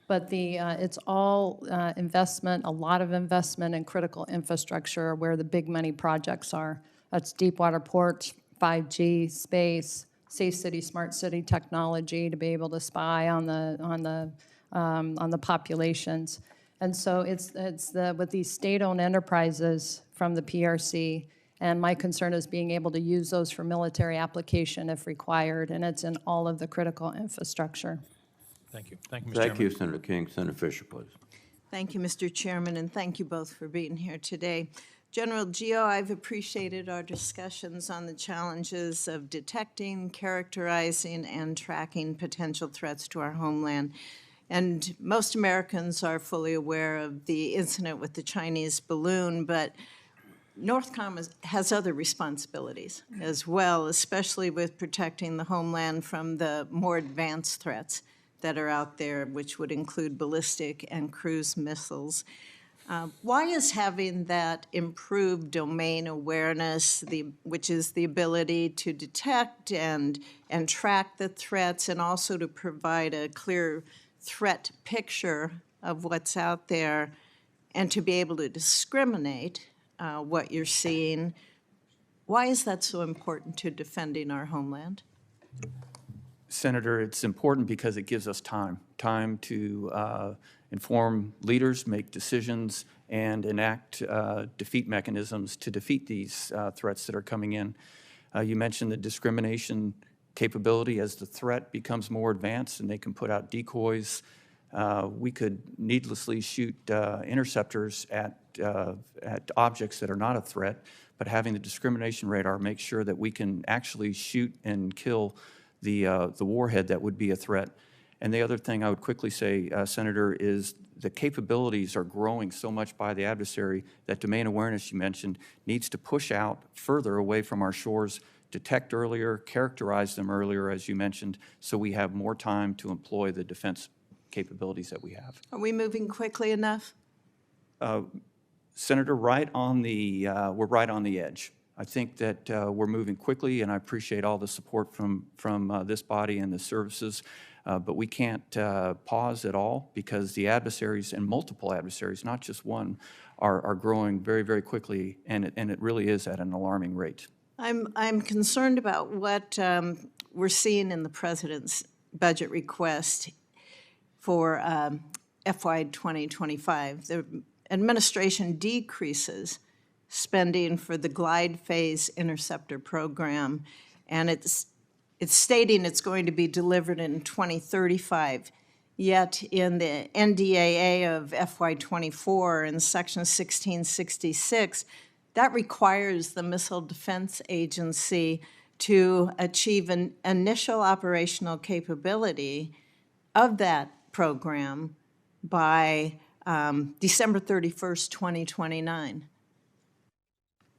But it's all investment, a lot of investment in critical infrastructure where the big money projects are. That's deepwater ports, 5G, space, safe city, smart city technology to be able to spy on the populations. And so it's with these state-owned enterprises from the PRC, and my concern is being able to use those for military application if required, and it's in all of the critical infrastructure. Thank you. Thank you, Mr. Thank Chairman. you, Senator King. Senator Fisher, please. Thank you, Mr. Chairman, and thank you both for being here today. General Guillot, I've appreciated our discussions on the challenges of detecting, characterizing, and tracking potential threats to our homeland. And most Americans are fully aware of the incident with the Chinese balloon, but NORTHCOM has other responsibilities as well, especially with protecting the homeland from the more advanced threats that are out there, which would include ballistic and cruise missiles. Why is having that improved domain awareness, which is the ability to detect and track the threats and also to provide a clear threat picture of what's out there and to be able to discriminate what you're seeing, why is that so important to defending our homeland? Senator, it's important because it gives us time to inform leaders, make decisions, and enact defeat mechanisms to defeat these threats that are coming in. You mentioned the discrimination capability. As the threat becomes more advanced and they can put out decoys, we could needlessly shoot interceptors at objects that are not a threat, but having the discrimination radar make sure that we can actually shoot and kill the warhead that would be a threat. And the other thing I would quickly say, Senator, is the capabilities are growing so much by the adversary that domain awareness you mentioned needs to push out further away from our shores, detect earlier, characterize them earlier, as you mentioned, so we have more time to employ the defense capabilities that we have. Are we moving quickly enough? Senator, we're right on the edge. I think that we're moving quickly, and I appreciate all the support from this body and the services, but we can't pause at all because the adversaries, and multiple adversaries, not just one, are growing very, very quickly, and it really is at an alarming rate. I'm concerned about what we're seeing in the President's budget request for FY 2025. The administration decreases spending for the Glide Phase Interceptor program, and it's stating it's going to be delivered in 2035. Yet in the NDAA of FY 24 in Section 1666, that requires the Missile Defense Agency to achieve an initial operational capability of that program by December 31st, 2029.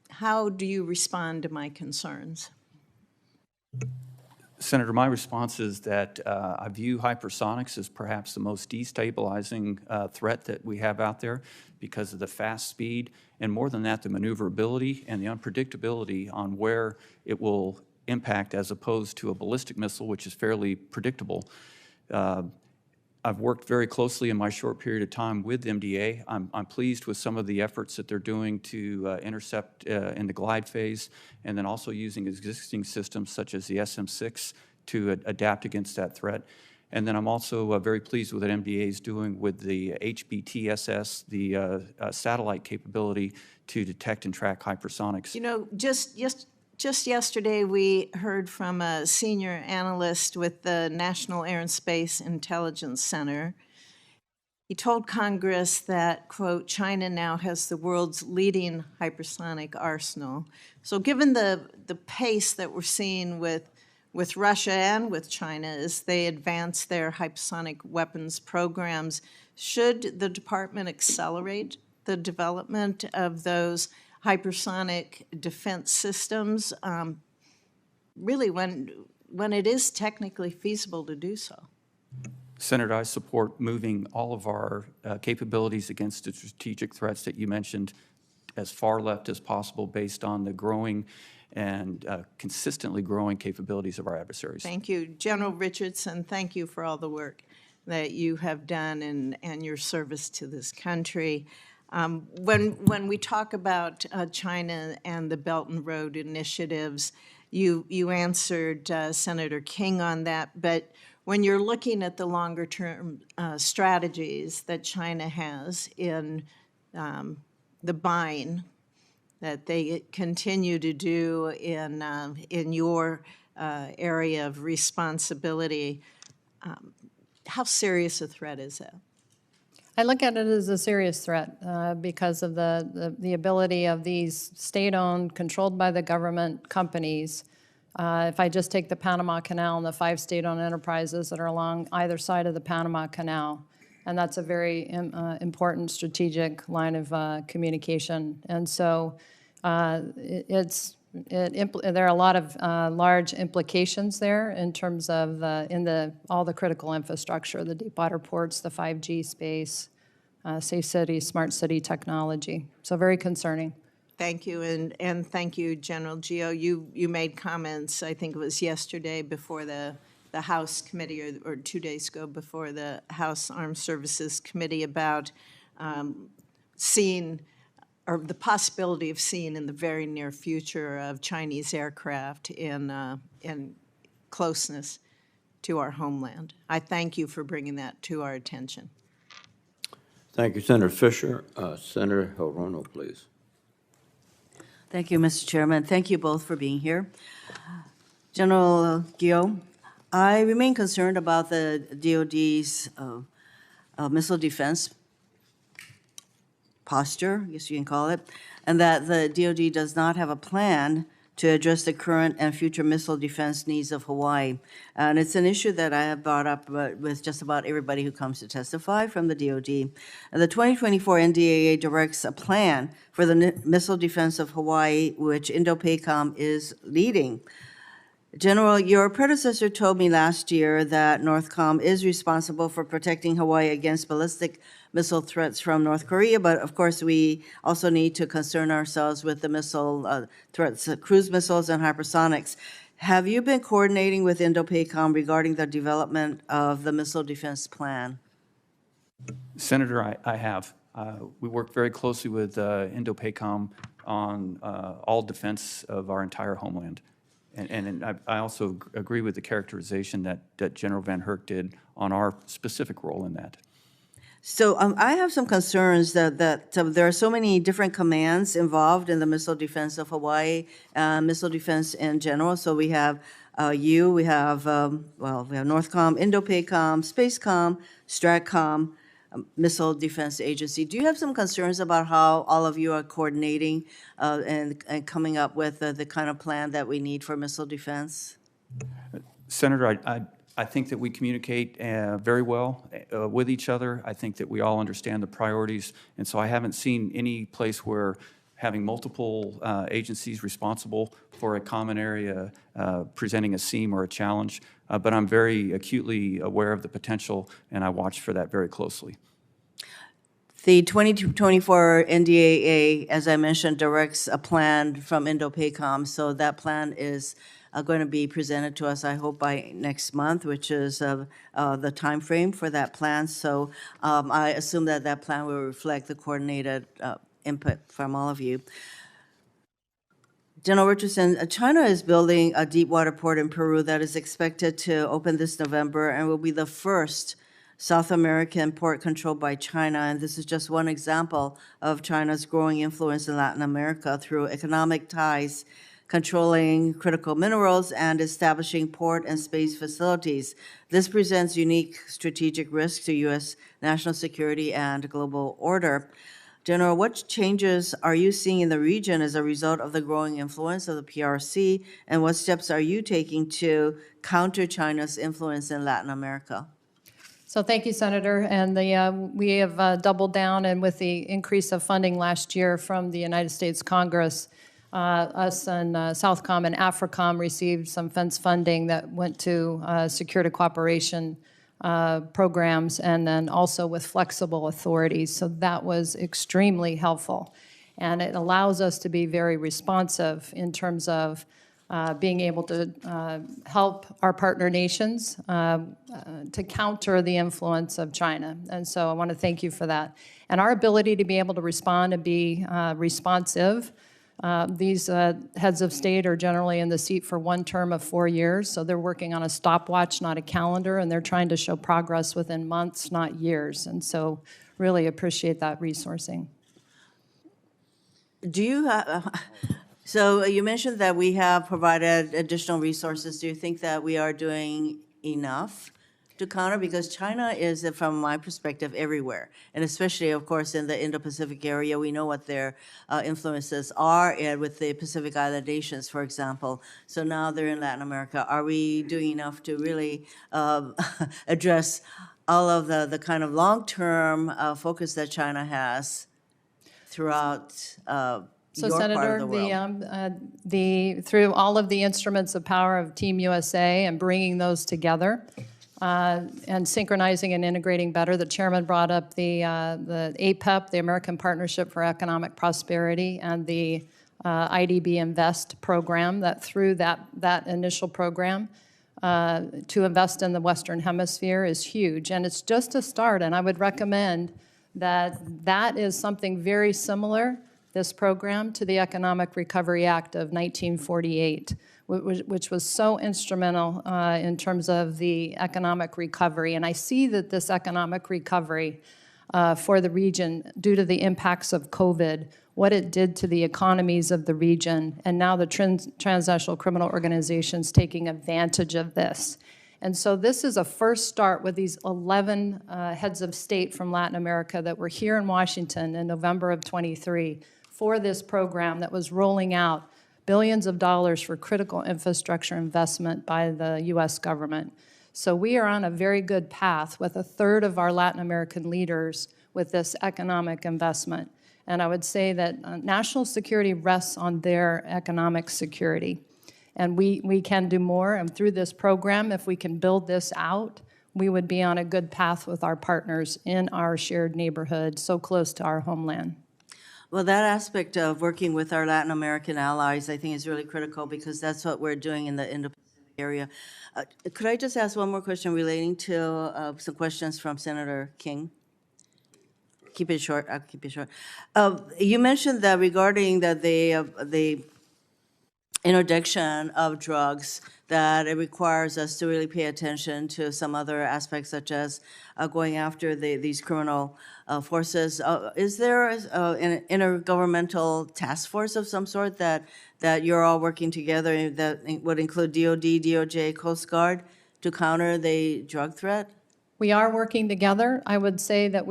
How do you respond to my concerns? Senator, my response is that I view hypersonics as perhaps the most destabilizing threat that we have out there because of the fast speed, and more than that, the maneuverability and the unpredictability on where it will impact as opposed to a ballistic missile, which is fairly predictable. I've worked very closely in my short period of time with MDA. I'm pleased with some of the efforts that they're doing to intercept in the glide phase, and then also using existing systems such as the SM-6 to adapt against that threat. And then I'm also very pleased with what MDA is doing with the HBTSS, the satellite capability to detect and track hypersonics. You know, just yesterday, we heard from a senior analyst with the National Air and Space Intelligence Center. He told Congress that, quote, China now has the world's leading hypersonic arsenal. So given the pace that we're seeing with Russia and with China as they advance their hypersonic weapons programs, should the department accelerate the development of those hypersonic defense systems? Really, when when it is technically feasible to do so? Senator, I support moving all of our capabilities against the strategic threats that you mentioned as far left as possible based on the growing and consistently growing capabilities of our adversaries. Thank you. General Richardson, thank you for all the work that you have done and your service to this country. When we talk about China and the Belt and Road initiatives, you answered Senator King on that, but when you're looking at the longer-term strategies that China has in the buying that they continue to do in your area of responsibility, how serious a threat is that? I look at it as a serious threat because of the ability of these state-owned, controlled by the government companies. If I just take the Panama Canal and the 5 state-owned enterprises that are along either side of the Panama Canal, and that's a very important strategic line of communication. And so there are a lot of large implications there in terms of all the critical infrastructure, the deep water ports, the 5G space, safe city, smart city technology. So very concerning. Thank you, and thank you, General Guillot. You made comments, I think it was yesterday before the House Committee, or 2 days ago before the House Armed Services Committee about seeing, or the possibility of seeing in the very near future of Chinese aircraft in closeness to our homeland. I thank you for bringing that to our attention. Thank you, Senator Fisher. Senator Hirono, please. Thank you, Mr. Chairman. Thank you both for being here. General Guillot, I remain concerned about the DoD's missile defense posture, I guess you can call it, and that the DoD does not have a plan to address the current and future missile defense needs of Hawaii. And it's an issue that I have brought up with just about everybody who comes to testify from the DoD. And the 2024 NDAA directs a plan for the missile defense of Hawaii, which INDOPACOM is leading. General, your predecessor told me last year that NORTHCOM is responsible for protecting Hawaii against ballistic missile threats from North Korea, but of course we also need to concern ourselves with the missile threats, cruise missiles and hypersonics. Have you been coordinating with INDOPACOM regarding the development of the missile defense plan? Senator, I have. We work very closely with INDOPACOM on all defense of our entire homeland. And I also agree with the characterization that General Van Herk did on our specific role in that. So I have some concerns that there are so many different commands involved in the missile defense of Hawaii, missile defense in general. So we have we have NORTHCOM, INDOPACOM, SpaceCom, STRATCOM, Missile Defense Agency. Do you have some concerns about how all of you are coordinating and coming up with the kind of plan that we need for missile defense? Senator, I think that we communicate very well with each other. I think that we all understand the priorities, and so I haven't seen any place where having multiple agencies responsible for a common area presenting a seam or a challenge, but I'm very acutely aware of the potential, and I watch for that very closely. The 2024 NDAA, as I mentioned, directs a plan from INDOPACOM, so that plan is going to be presented to us, I hope, by next month, which is the time frame for that plan. So I assume that that plan will reflect the coordinated input from all of you. General Richardson, China is building a deep water port in Peru that is expected to open this November and will be the first South American port controlled by China. And this is just one example of China's growing influence in Latin America through economic ties, controlling critical minerals, and establishing port and space facilities. This presents unique strategic risks to U.S. national security and global order. General, what changes are you seeing in the region as a result of the growing influence of the PRC, and what steps are you taking to counter China's influence in Latin America? So thank you, Senator. And we have doubled down, and with the increase of funding last year from the United States Congress, us and Southcom and AFRICOM received some fence funding that went to security cooperation programs, and then also with flexible authorities. So that was extremely helpful. And it allows us to be very responsive in terms of being able to help our partner nations to counter the influence of China. And so I want to thank you for that. And our ability to be able to respond and be responsive, these heads of state are generally in the seat for one term of 4 years, so they're working on a stopwatch, not a calendar, and they're trying to show progress within months, not years. And so really appreciate that resourcing. Do you so you mentioned that we have provided additional resources. Do you think that we are doing enough to counter? Because China is, from my perspective, everywhere, and especially, of course, in the Indo-Pacific area. We know what their influences are with the Pacific Island nations, for example. So now they're in Latin America. Are we doing enough to really address all of the kind of long-term focus that China has throughout So, your part Senator, of the world? through all of the instruments of power of Team USA and bringing those together and synchronizing and integrating better, the chairman brought up the APEP, the American Partnership for Economic Prosperity, and the IDB Invest program. That through that initial program to invest in the Western Hemisphere is huge, and it's just a start. And I would recommend that is something very similar, this program, to the Economic Recovery Act of 1948, which was so instrumental in terms of the economic recovery. And I see that this economic recovery for the region, due to the impacts of COVID, what it did to the economies of the region, and now the transnational criminal organizations taking advantage of this. And so this is a first start with these 11 heads of state from Latin America that were here in Washington in November of 23 for this program that was rolling out billions of dollars for critical infrastructure investment by the U.S. government. So we are on a very good path with a third of our Latin American leaders with this economic investment. And I would say that national security rests on their economic security. And we can do more, and through this program, if we can build this out, we would be on a good path with our partners in our shared neighborhood, so close to our homeland. Well, that aspect of working with our Latin American allies, I think, is really critical, because that's what we're doing in the Indo-Pacific area. Could I just ask one more question relating to some questions from Senator King? Keep it short. I'll keep it short. You mentioned that regarding the interdiction of drugs, that it requires us to really pay attention to some other aspects, such as going after these criminal forces. Is there an intergovernmental task force of some sort that you're all working together, that would include DOD, DOJ, Coast Guard, to counter the drug threat? We are working together. I would say that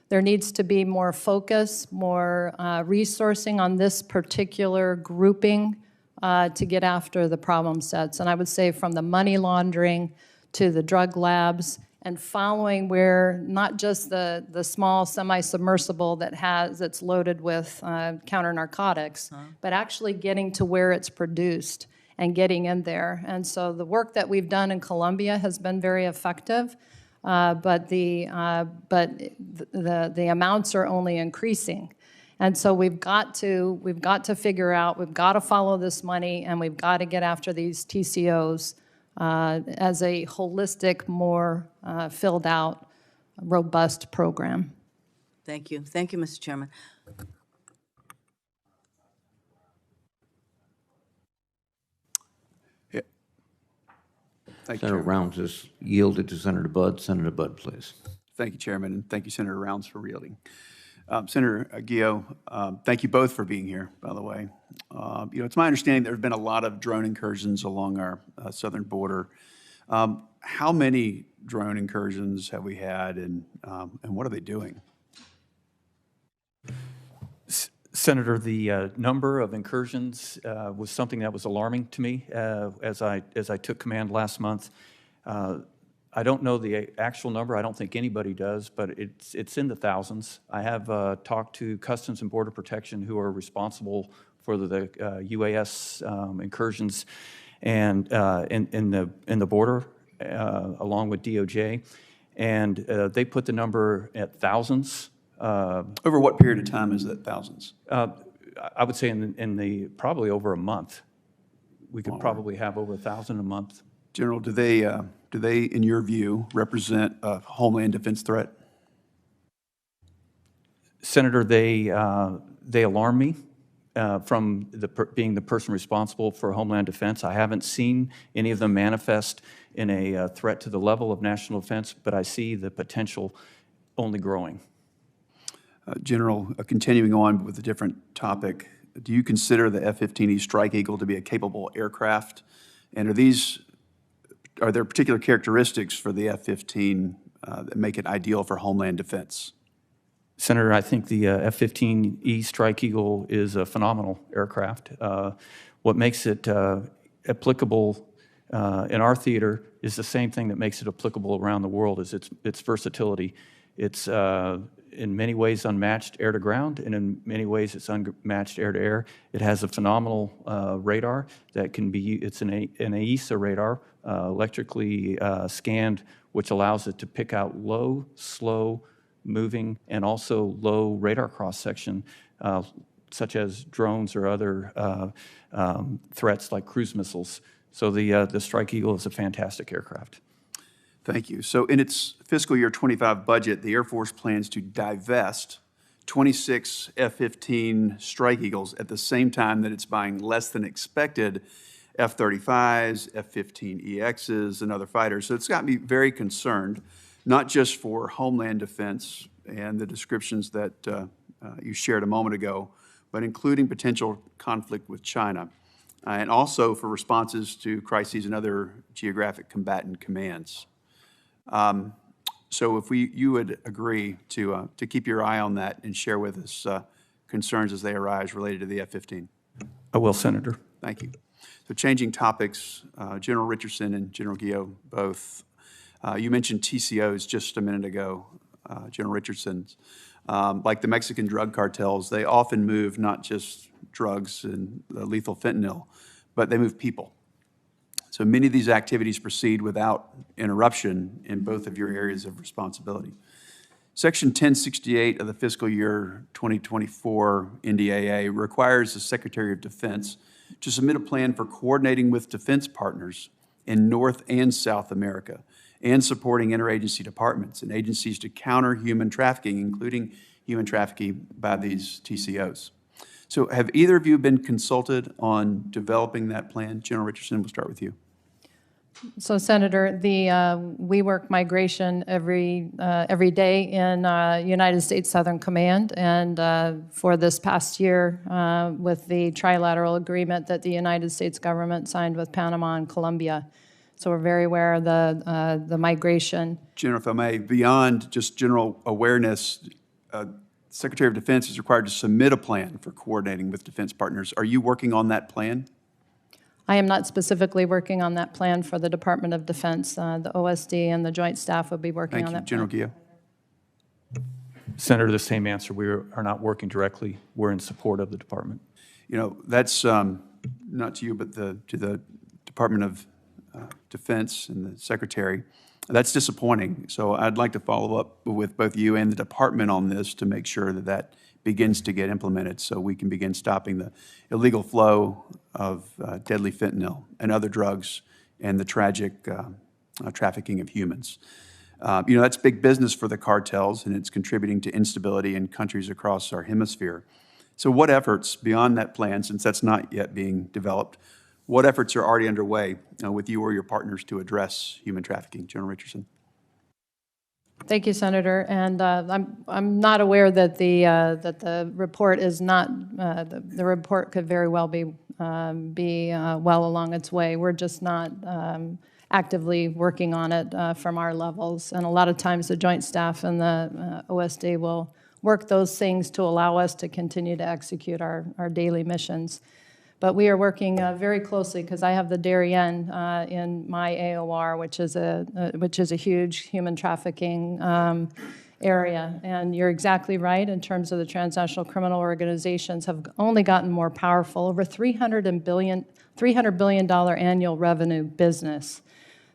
there needs to be more focus, more resourcing on this particular grouping to get after the problem sets. And I would say from the money laundering to the drug labs, and following where not just the small semi-submersible that's loaded with counter narcotics, but actually getting to where it's produced and getting in there. And so the work that we've done in Colombia has been very effective. But the amounts are only increasing, and so we've got to figure out, we've got to follow this money, and we've got to get after these TCOs as a holistic, more filled out, robust program. Thank you, Mr. Chairman. Thank you, Senator Chairman. Rounds is yielded to Senator Budd. Senator Budd, please. Thank you, Chairman, and thank you, Senator Rounds, for yielding. Senator Guillot, thank you both for being here, by the way. It's my understanding there have been a lot of drone incursions along our southern border. How many drone incursions have we had, and what are they doing? Senator, the number of incursions was something that was alarming to me as I took command last month. I don't know the actual number. I don't think anybody does, but it's in the thousands. I have talked to Customs and Border Protection, who are responsible for the UAS incursions and in the border, along with DOJ, and they put the number at thousands. Over what period of time is that, thousands? I would say in the probably over a month. We could probably have over 1,000 a month. General, do they, in your view, represent a homeland defense threat? Senator, they alarm me from being the person responsible for Homeland Defense. I haven't seen any of them manifest in a threat to the level of national defense, but I see the potential only growing. General, continuing on with a different topic, do you consider the F-15E Strike Eagle to be a capable aircraft? And are there particular characteristics for the F-15 that make it ideal for Homeland Defense? Senator, I think the F-15E Strike Eagle is a phenomenal aircraft. What makes it applicable in our theater is the same thing that makes it applicable around the world, is its versatility. It's in many ways unmatched air to ground, and in many ways it's unmatched air to air. It has a phenomenal radar that can be, it's an AESA radar, electrically scanned, which allows it to pick out low, slow moving, and also low radar cross-section, such as drones or other threats like cruise missiles. So the Strike Eagle is a fantastic aircraft. Thank you. So in its fiscal year 25 budget, the Air Force plans to divest 26 F-15 Strike Eagles at the same time that it's buying less than expected F-35s, F-15EXs, and other fighters. So it's got me very concerned, not just for Homeland Defense and the descriptions that you shared a moment ago, but including potential conflict with China, and also for responses to crises and other geographic combatant commands. So if you would agree to keep your eye on that and share with us concerns as they arise related to the F-15. I will, Senator. Thank you. So changing topics, General Richardson and General Guillot both. You mentioned TCOs just a minute ago, General Richardson. Like the Mexican drug cartels, they often move not just drugs and lethal fentanyl, but they move people. So many of these activities proceed without interruption in both of your areas of responsibility. Section 1068 of the fiscal year 2024 NDAA requires the Secretary of Defense to submit a plan for coordinating with defense partners in North and South America and supporting interagency departments and agencies to counter human trafficking, including human trafficking by these TCOs. So have either of you been consulted on developing that plan? General Richardson, we'll start with you. So, Senator, we work migration every day in United States Southern Command, and for this past year, with the trilateral agreement that the United States government signed with Panama and Colombia. So we're very aware of the migration. General, if I may, beyond just general awareness, Secretary of Defense is required to submit a plan for coordinating with defense partners. Are you working on that plan? I am not specifically working on that plan for the Department of Defense. The OSD and the Joint Staff will be working on that plan. Thank you. General Guillot. Senator, the same answer. We are not working directly. We're in support of the department. You know, that's not to you, but to the Department of Defense and the Secretary. That's disappointing. So I'd like to follow up with both you and the department on this to make sure that that begins to get implemented so we can begin stopping the illegal flow of deadly fentanyl and other drugs and the tragic trafficking of humans. You know, that's big business for the cartels, and it's contributing to instability in countries across our hemisphere. So what efforts beyond that plan, since that's not yet being developed, what efforts are already underway with you or your partners to address human trafficking? General Richardson. Thank you, Senator. And I'm not aware that the report is not the report could very well be well along its way. We're just not actively working on it from our levels. And a lot of times the Joint Staff and the OSD will work those things to allow us to continue to execute our daily missions. But we are working very closely because I have the Darien in my AOR, which is a huge human trafficking area. And you're exactly right in terms of the transnational criminal organizations have only gotten more powerful, over $300 billion annual revenue business.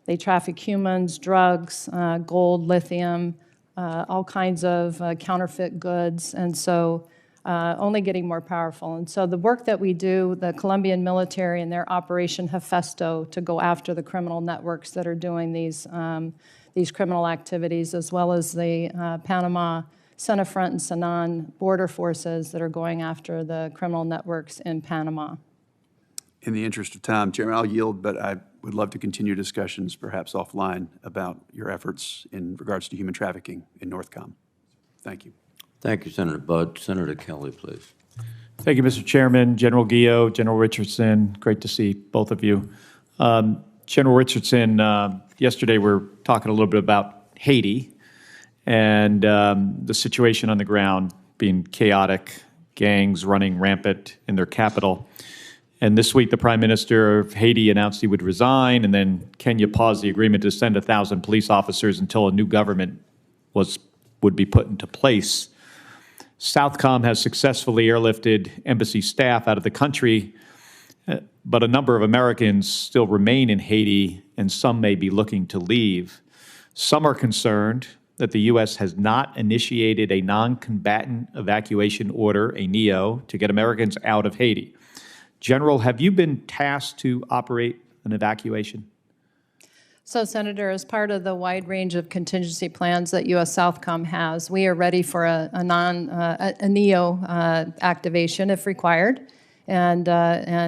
They traffic humans, drugs, gold, lithium, all kinds of counterfeit goods, and so only getting more powerful. And so the work that we do, the Colombian military and their Operation Hefesto to go after the criminal networks that are doing these criminal activities, as well as the Panama, Senafront, and Sanan border forces that are going after the criminal networks in Panama. In the interest of time, Chairman, I'll yield, but I would love to continue discussions, perhaps offline, about your efforts in regards to human trafficking in NORTHCOM. Thank you. Thank you, Senator Budd. Senator Kelly, please. Thank you, Mr. Chairman. General Guillot, General Richardson, great to see both of you. General Richardson, yesterday we were talking a little bit about Haiti and the situation on the ground being chaotic, gangs running rampant in their capital. And this week, the Prime Minister of Haiti announced he would resign, and then Kenya paused the agreement to send 1,000 police officers until a new government would be put into place. Southcom has successfully airlifted embassy staff out of the country, but a number of Americans still remain in Haiti, and some may be looking to leave. Some are concerned that the U.S. has not initiated a non-combatant evacuation order, a NEO, to get Americans out of Haiti. General, have you been tasked to operate an evacuation? So, Senator, as part of the wide range of contingency plans that U.S. Southcom has, we are ready for a NEO activation if required, and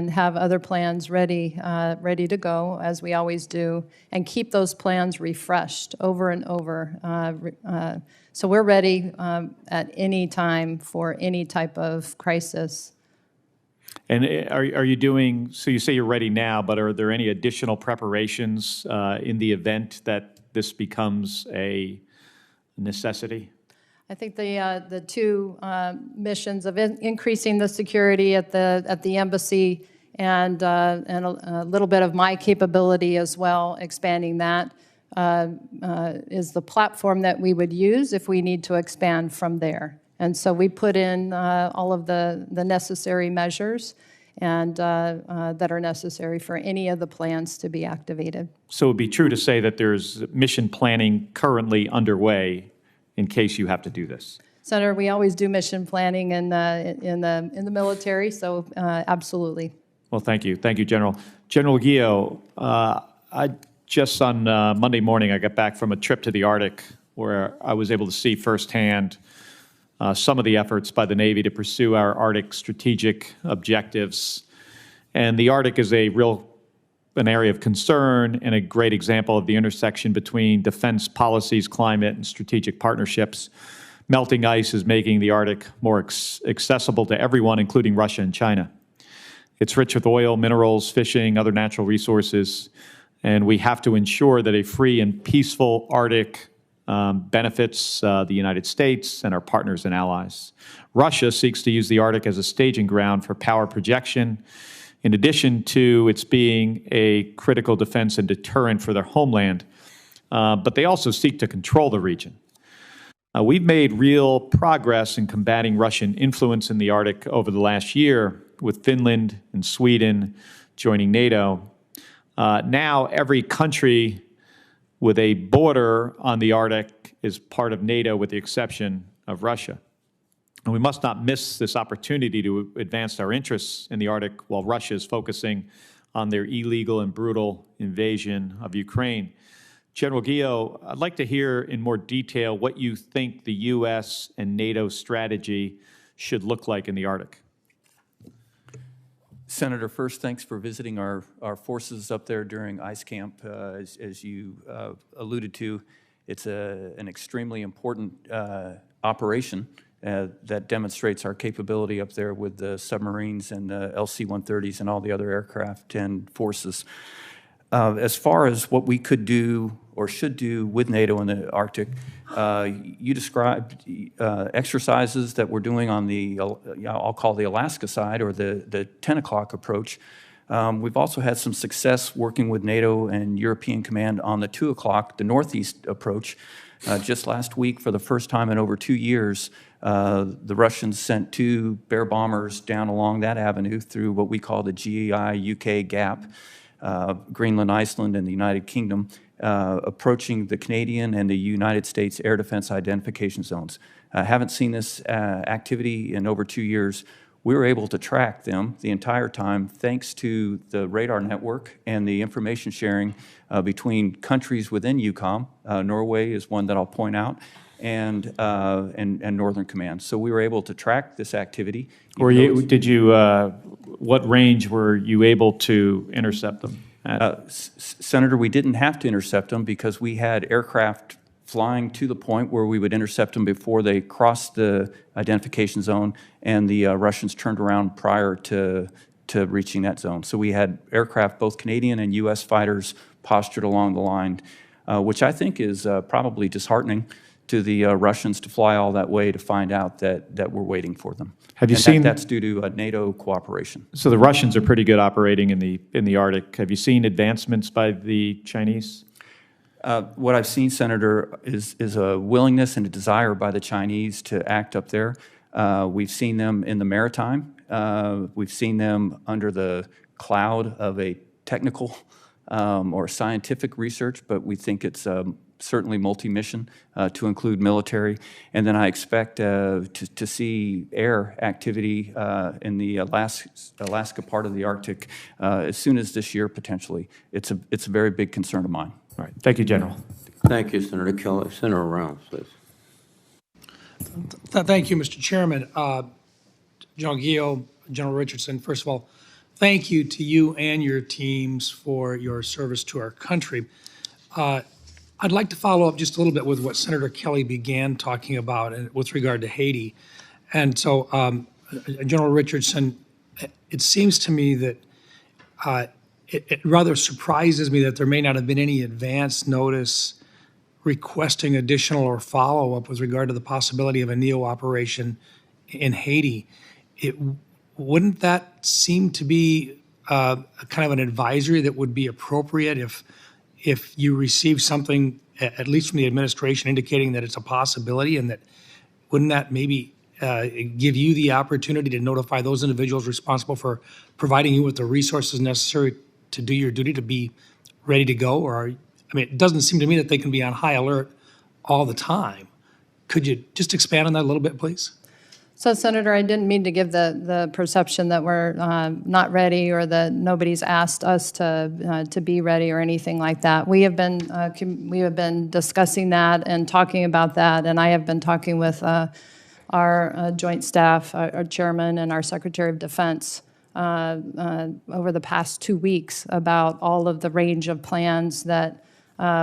have other plans ready to go, as we always do, and keep those plans refreshed over and over. So we're ready at any time for any type of crisis. And are you doing, so you say you're ready now, but are there any additional preparations in the event that this becomes a necessity? I think the two missions of increasing the security at the embassy and a little bit of my capability as well, expanding that, is the platform that we would use if we need to expand from there. And so we put in all of the necessary measures and that are necessary for any of the plans to be activated. So it would be true to say that there's mission planning currently underway in case you have to do this? Senator, we always do mission planning in the military, so absolutely. Well, thank you. Thank you, General. General Guillot, just on Monday morning, I got back from a trip to the Arctic where I was able to see firsthand some of the efforts by the Navy to pursue our Arctic strategic objectives. And the Arctic is an area of concern and a great example of the intersection between defense policies, climate, and strategic partnerships. Melting ice is making the Arctic more accessible to everyone, including Russia and China. It's rich with oil, minerals, fishing, other natural resources, and we have to ensure that a free and peaceful Arctic benefits the United States and our partners and allies. Russia seeks to use the Arctic as a staging ground for power projection, in addition to its being a critical defense and deterrent for their homeland, but they also seek to control the region. We've made real progress in combating Russian influence in the Arctic over the last year, with Finland and Sweden joining NATO. Now every country with a border on the Arctic is part of NATO, with the exception of Russia. And we must not miss this opportunity to advance our interests in the Arctic while Russia is focusing on their illegal and brutal invasion of Ukraine. General Guillot, I'd like to hear in more detail what you think the U.S. and NATO strategy should look like in the Arctic. Senator, first, thanks for visiting our forces up there during ice camp. As you alluded to, it's an extremely important operation that demonstrates our capability up there with the submarines and the LC-130s and all the other aircraft and forces. As far as what we could do or should do with NATO in the Arctic, you described exercises that we're doing on the, I'll call the Alaska side, or the 10 o'clock approach. We've also had some success working with NATO and European Command on the 2 o'clock, the Northeast approach. Just last week, for the first time in over 2 years, the Russians sent 2 Bear bombers down along that avenue through what we call the GEI-UK gap, Greenland, Iceland, and the United Kingdom, approaching the Canadian and the United States air defense identification zones. I haven't seen this activity in over 2 years. We were able to track them the entire time thanks to the radar network and the information sharing between countries within EUCOM. Norway is one that I'll point out, and Northern Command. So we were able to track this activity. What range were you able to intercept them at? Senator, we didn't have to intercept them because we had aircraft flying to the point where we would intercept them before they crossed the identification zone, and the Russians turned around prior to reaching that zone. So we had aircraft, both Canadian and U.S. fighters, postured along the line, which I think is probably disheartening to the Russians to fly all that way to find out that we're waiting for them. Have you And seen that's due to NATO cooperation. So the Russians are pretty good operating in the Arctic. Have you seen advancements by the Chinese? What I've seen, Senator, is a willingness and a desire by the Chinese to act up there. We've seen them in the maritime. We've seen them under the cloud of a technical or scientific research, but we think it's certainly multi-mission to include military. And then I expect to see air activity in the Alaska part of the Arctic as soon as this year, potentially. It's a very big concern of mine. All right. Thank you, General. Thank you, Senator Kelly. Senator Rounds, please. Thank you, Mr. Chairman. General Guillot, General Richardson, first of all, thank you to you and your teams for your service to our country. I'd like to follow up just a little bit with what Senator Kelly began talking about with regard to Haiti. And so, General Richardson, it seems to me that it rather surprises me that there may not have been any advance notice requesting additional or follow-up with regard to the possibility of a NEO operation in Haiti. Wouldn't that seem to be kind of an advisory that would be appropriate if you receive something, at least from the administration, indicating that it's a possibility, and that wouldn't that maybe give you the opportunity to notify those individuals responsible for providing you with the resources necessary to do your duty, to be ready to go? It doesn't seem to me that they can be on high alert all the time. Could you just expand on that a little bit, please? So, Senator, I didn't mean to give the perception that we're not ready or that nobody's asked us to be ready or anything like that. We have been discussing that and talking about that, and I have been talking with our Joint Staff, our Chairman, and our Secretary of Defense over the past 2 weeks about all of the range of plans that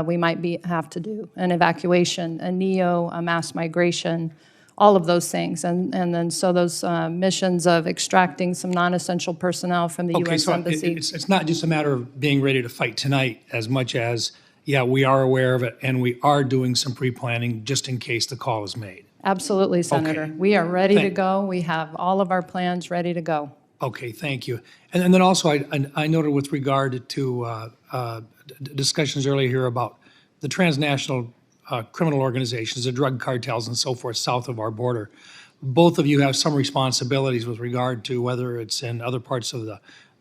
we might have to do: an evacuation, a NEO, a mass migration, all of those things. And then so those missions of extracting some non-essential personnel from the U.S. Embassy. It's not just a matter of being ready to fight tonight as much as, yeah, we are aware of it and we are doing some pre-planning just in case the call is made. Absolutely, Senator. Okay. We are ready to go. We have all of our plans ready to go. Okay, thank you. And then also, I noted with regard to discussions earlier here about the transnational criminal organizations, the drug cartels and so forth south of our border. Both of you have some responsibilities with regard to whether it's in other parts of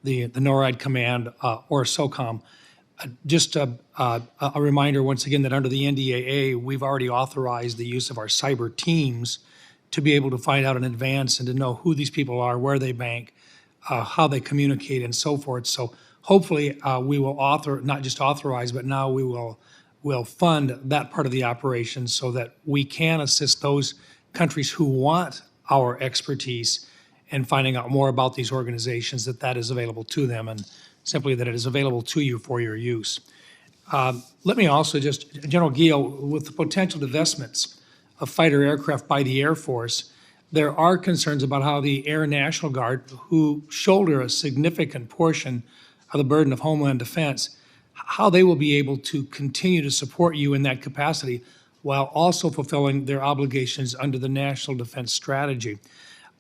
the NORAD command or SOCOM. Just a reminder once again that under the NDAA, we've already authorized the use of our cyber teams to be able to find out in advance and to know who these people are, where they bank, how they communicate, and so forth. So hopefully we will not just authorize, but now we will fund that part of the operation so that we can assist those countries who want our expertise in finding out more about these organizations, that is available to them, and simply that it is available to you for your use. Let me also just, General Guillot, with the potential divestments of fighter aircraft by the Air Force, there are concerns about how the Air National Guard, who shoulder a significant portion of the burden of Homeland Defense, how they will be able to continue to support you in that capacity while also fulfilling their obligations under the National Defense Strategy.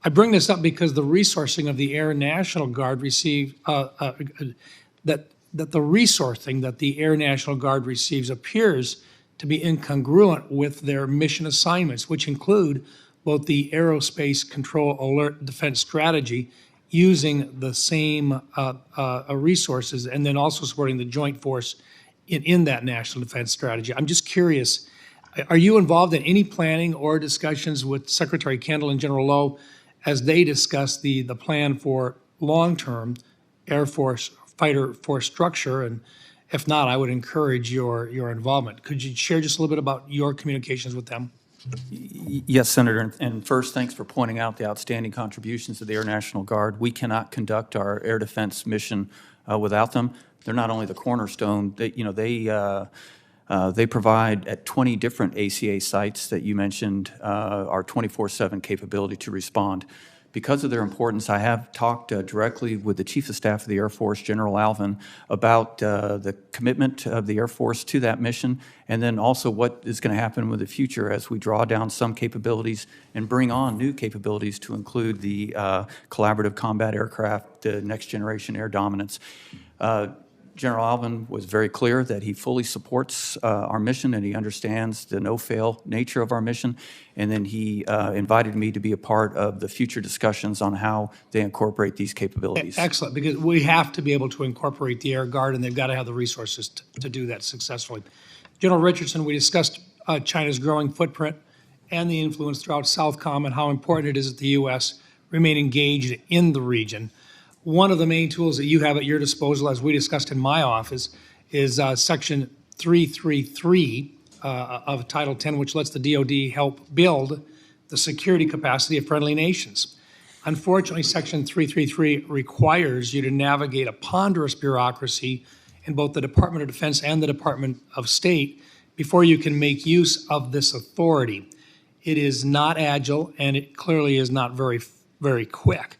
I bring this up because the resourcing of the Air National Guard receives, that the resourcing that the Air National Guard receives appears to be incongruent with their mission assignments, which include both the Aerospace Control Alert Defense Strategy, using the same resources, and then also supporting the joint force in that national defense strategy. I'm just curious, are you involved in any planning or discussions with Secretary Kendall and General Lowe as they discuss the plan for long-term Air Force fighter force structure? And if not, I would encourage your involvement. Could you share just a little bit about your communications with them? Yes, Senator, and first, thanks for pointing out the outstanding contributions of the Air National Guard. We cannot conduct our air defense mission without them. They're not only the cornerstone, they provide at 20 different ACA sites that you mentioned our 24/7 capability to respond. Because of their importance, I have talked directly with the Chief of Staff of the Air Force, General Alvin, about the commitment of the Air Force to that mission, and then also what is going to happen with the future as we draw down some capabilities and bring on new capabilities to include the collaborative combat aircraft, the next generation air dominance. General Alvin was very clear that he fully supports our mission and he understands the no-fail nature of our mission. And then he invited me to be a part of the future discussions on how they incorporate these capabilities. Excellent, because we have to be able to incorporate the Air Guard, and they've got to have the resources to do that successfully. General Richardson, we discussed China's growing footprint and the influence throughout SOUTHCOM and how important it is that the U.S. remain engaged in the region. One of the main tools that you have at your disposal, as we discussed in my office, is Section 333 of Title 10, which lets the DoD help build the security capacity of friendly nations. Unfortunately, Section 333 requires you to navigate a ponderous bureaucracy in both the Department of Defense and the Department of State before you can make use of this authority. It is not agile, and it clearly is not very, very quick.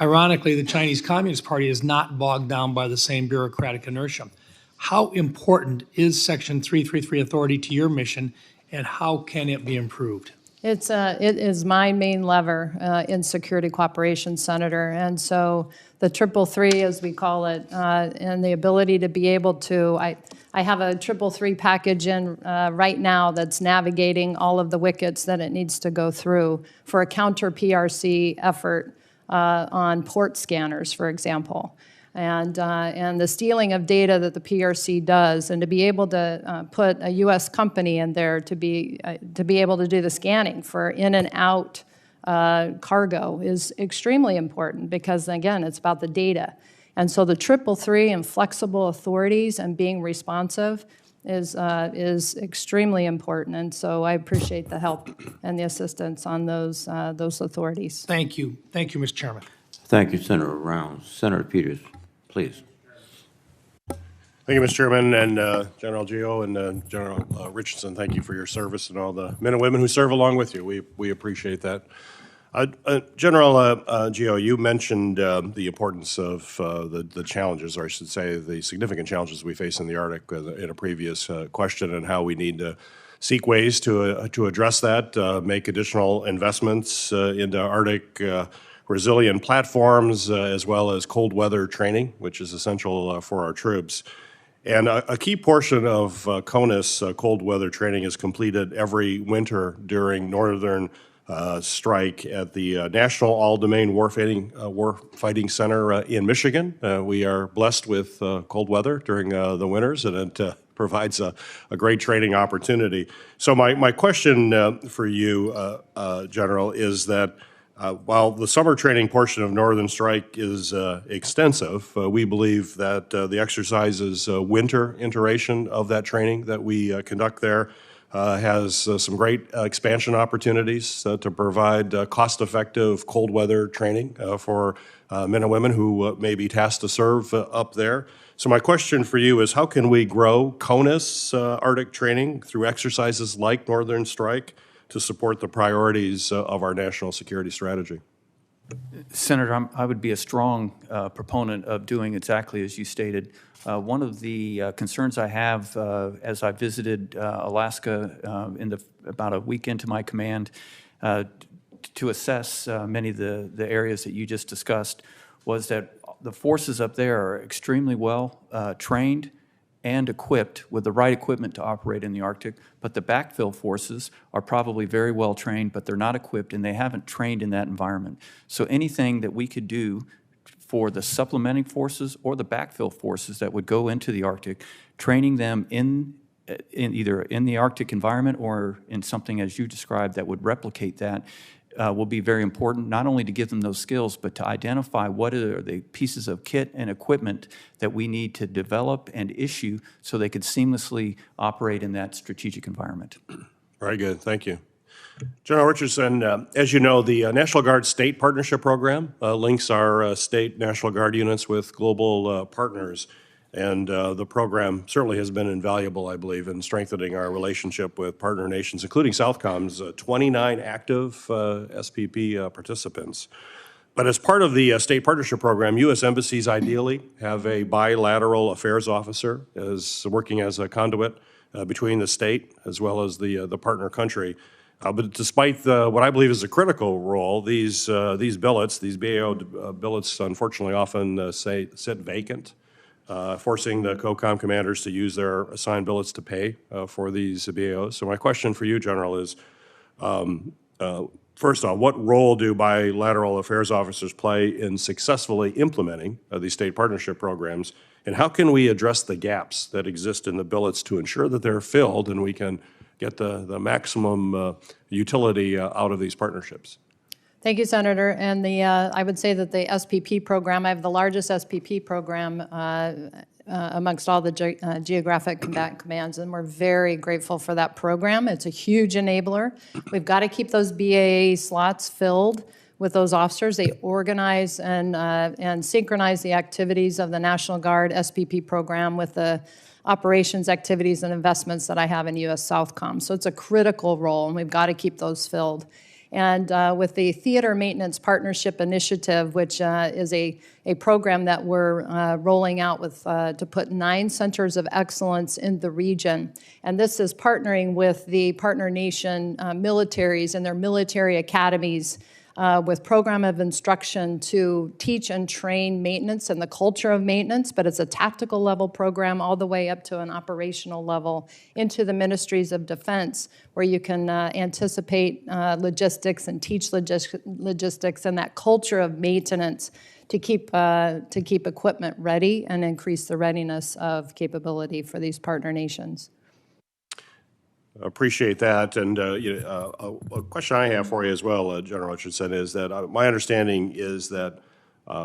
Ironically, the Chinese Communist Party is not bogged down by the same bureaucratic inertia. How important is Section 333 authority to your mission, and how can it be improved? It is my main lever in security cooperation, Senator. And so the 333, as we call it, and the ability to be able to, I have a 333 package in right now that's navigating all of the wickets that it needs to go through for a counter-PRC effort on port scanners, for example, and the stealing of data that the PRC does, and to be able to put a U.S. company in there to be able to do the scanning for in and out cargo is extremely important, because again, it's about the data. And so the 333 and flexible authorities and being responsive is extremely important, and so I appreciate the help and the assistance on those authorities. Thank you, Mr. Chairman. Thank you, Senator Rounds. Senator Peters, please. Thank you, Mr. Chairman, and General Guillot and General Richardson. Thank you for your service and all the men and women who serve along with you. We appreciate that. General Guillot, you mentioned the importance of the challenges, or I should say the significant challenges we face in the Arctic in a previous question, and how we need to seek ways to address that, make additional investments into Arctic resilient platforms, as well as cold weather training, which is essential for our troops. And a key portion of CONUS cold weather training is completed every winter during Northern Strike at the National All-Domain Warfighting Center in Michigan. We are blessed with cold weather during the winters, and it provides a great training opportunity. So my question for you, General, is that while the summer training portion of Northern Strike is extensive, we believe that the exercises winter iteration of that training that we conduct there has some great expansion opportunities to provide cost-effective cold weather training for men and women who may be tasked to serve up there. So my question for you is, how can we grow CONUS Arctic training through exercises like Northern Strike to support the priorities of our national security strategy? Senator, I would be a strong proponent of doing exactly as you stated. One of the concerns I have as I visited Alaska about a week into my command to assess many of the areas that you just discussed was that the forces up there are extremely well trained and equipped with the right equipment to operate in the Arctic, but the backfill forces are probably very well trained, but they're not equipped and they haven't trained in that environment. So anything that we could do for the supplementing forces or the backfill forces that would go into the Arctic, training them in either in the Arctic environment or in something as you described that would replicate that, will be very important, not only to give them those skills, but to identify what are the pieces of kit and equipment that we need to develop and issue so they could seamlessly operate in that strategic environment. Very good, thank you. General Richardson, as you know, the National Guard State Partnership Program links our state National Guard units with global partners. And the program certainly has been invaluable, I believe, in strengthening our relationship with partner nations, including Southcom's 29 active SPP participants. But as part of the state partnership program, U.S. embassies ideally have a bilateral affairs officer working as a conduit between the state as well as the partner country. But despite what I believe is a critical role, these billets, these BAO billets, unfortunately often sit vacant. Forcing the COCOM commanders to use their assigned billets to pay for these BAOs. So my question for you, General, is first off, what role do bilateral affairs officers play in successfully implementing these state partnership programs, and how can we address the gaps that exist in the billets to ensure that they're filled and we can get the maximum utility out of these partnerships? Thank you, Senator. And I would say that the SPP program, I have the largest SPP program amongst all the geographic combatant commands, and we're very grateful for that program. It's a huge enabler. We've got to keep those BAA slots filled with those officers. They organize and synchronize the activities of the National Guard SPP program with the operations activities and investments that I have in U.S. Southcom. So it's a critical role, and we've got to keep those filled. And with the Theater Maintenance Partnership Initiative, which is a program that we're rolling out with to put 9 centers of excellence in the region. And this is partnering with the partner nation militaries and their military academies with program of instruction to teach and train maintenance and the culture of maintenance, but it's a tactical level program all the way up to an operational level into the ministries of defense, where you can anticipate logistics and teach logistics and that culture of maintenance to keep equipment ready and increase the readiness of capability for these partner nations. Appreciate that. And a question I have for you as well, General Richardson, is that my understanding is that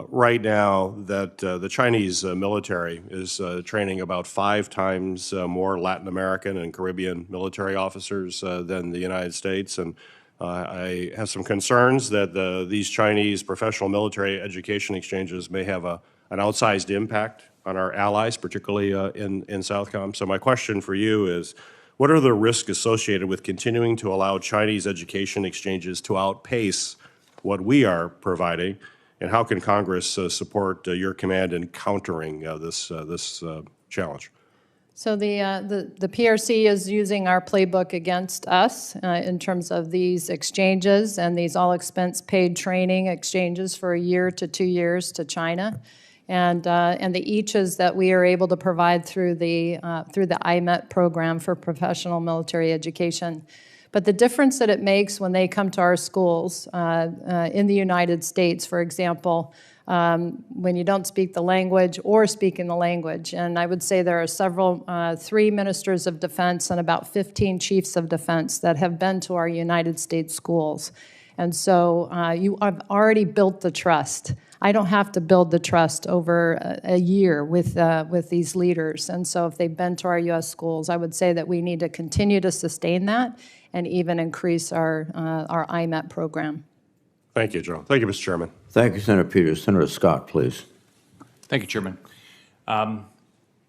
right now that the Chinese military is training about 5 times more Latin American and Caribbean military officers than the United States. And I have some concerns that these Chinese professional military education exchanges may have an outsized impact on our allies, particularly in Southcom. So my question for you is, what are the risks associated with continuing to allow Chinese education exchanges to outpace what we are providing, and how can Congress support your command in countering this challenge? So the PRC is using our playbook against us in terms of these exchanges and these all-expense paid training exchanges for a year to 2 years to China. And the EACHs that we are able to provide through the IMET program for professional military education. But the difference that it makes when they come to our schools in the United States, for example, when you don't speak the language or speaking the language, and I would say there are 3 ministers of defense and about 15 chiefs of defense that have been to our United States schools. And so you have already built the trust. I don't have to build the trust over a year with these leaders. And so if they've been to our U.S. schools, I would say that we need to continue to sustain that and even increase our IMET program. Thank you, General. Thank you, Mr. Chairman. Thank you, Senator Peters. Senator Scott, please. Thank you, Chairman.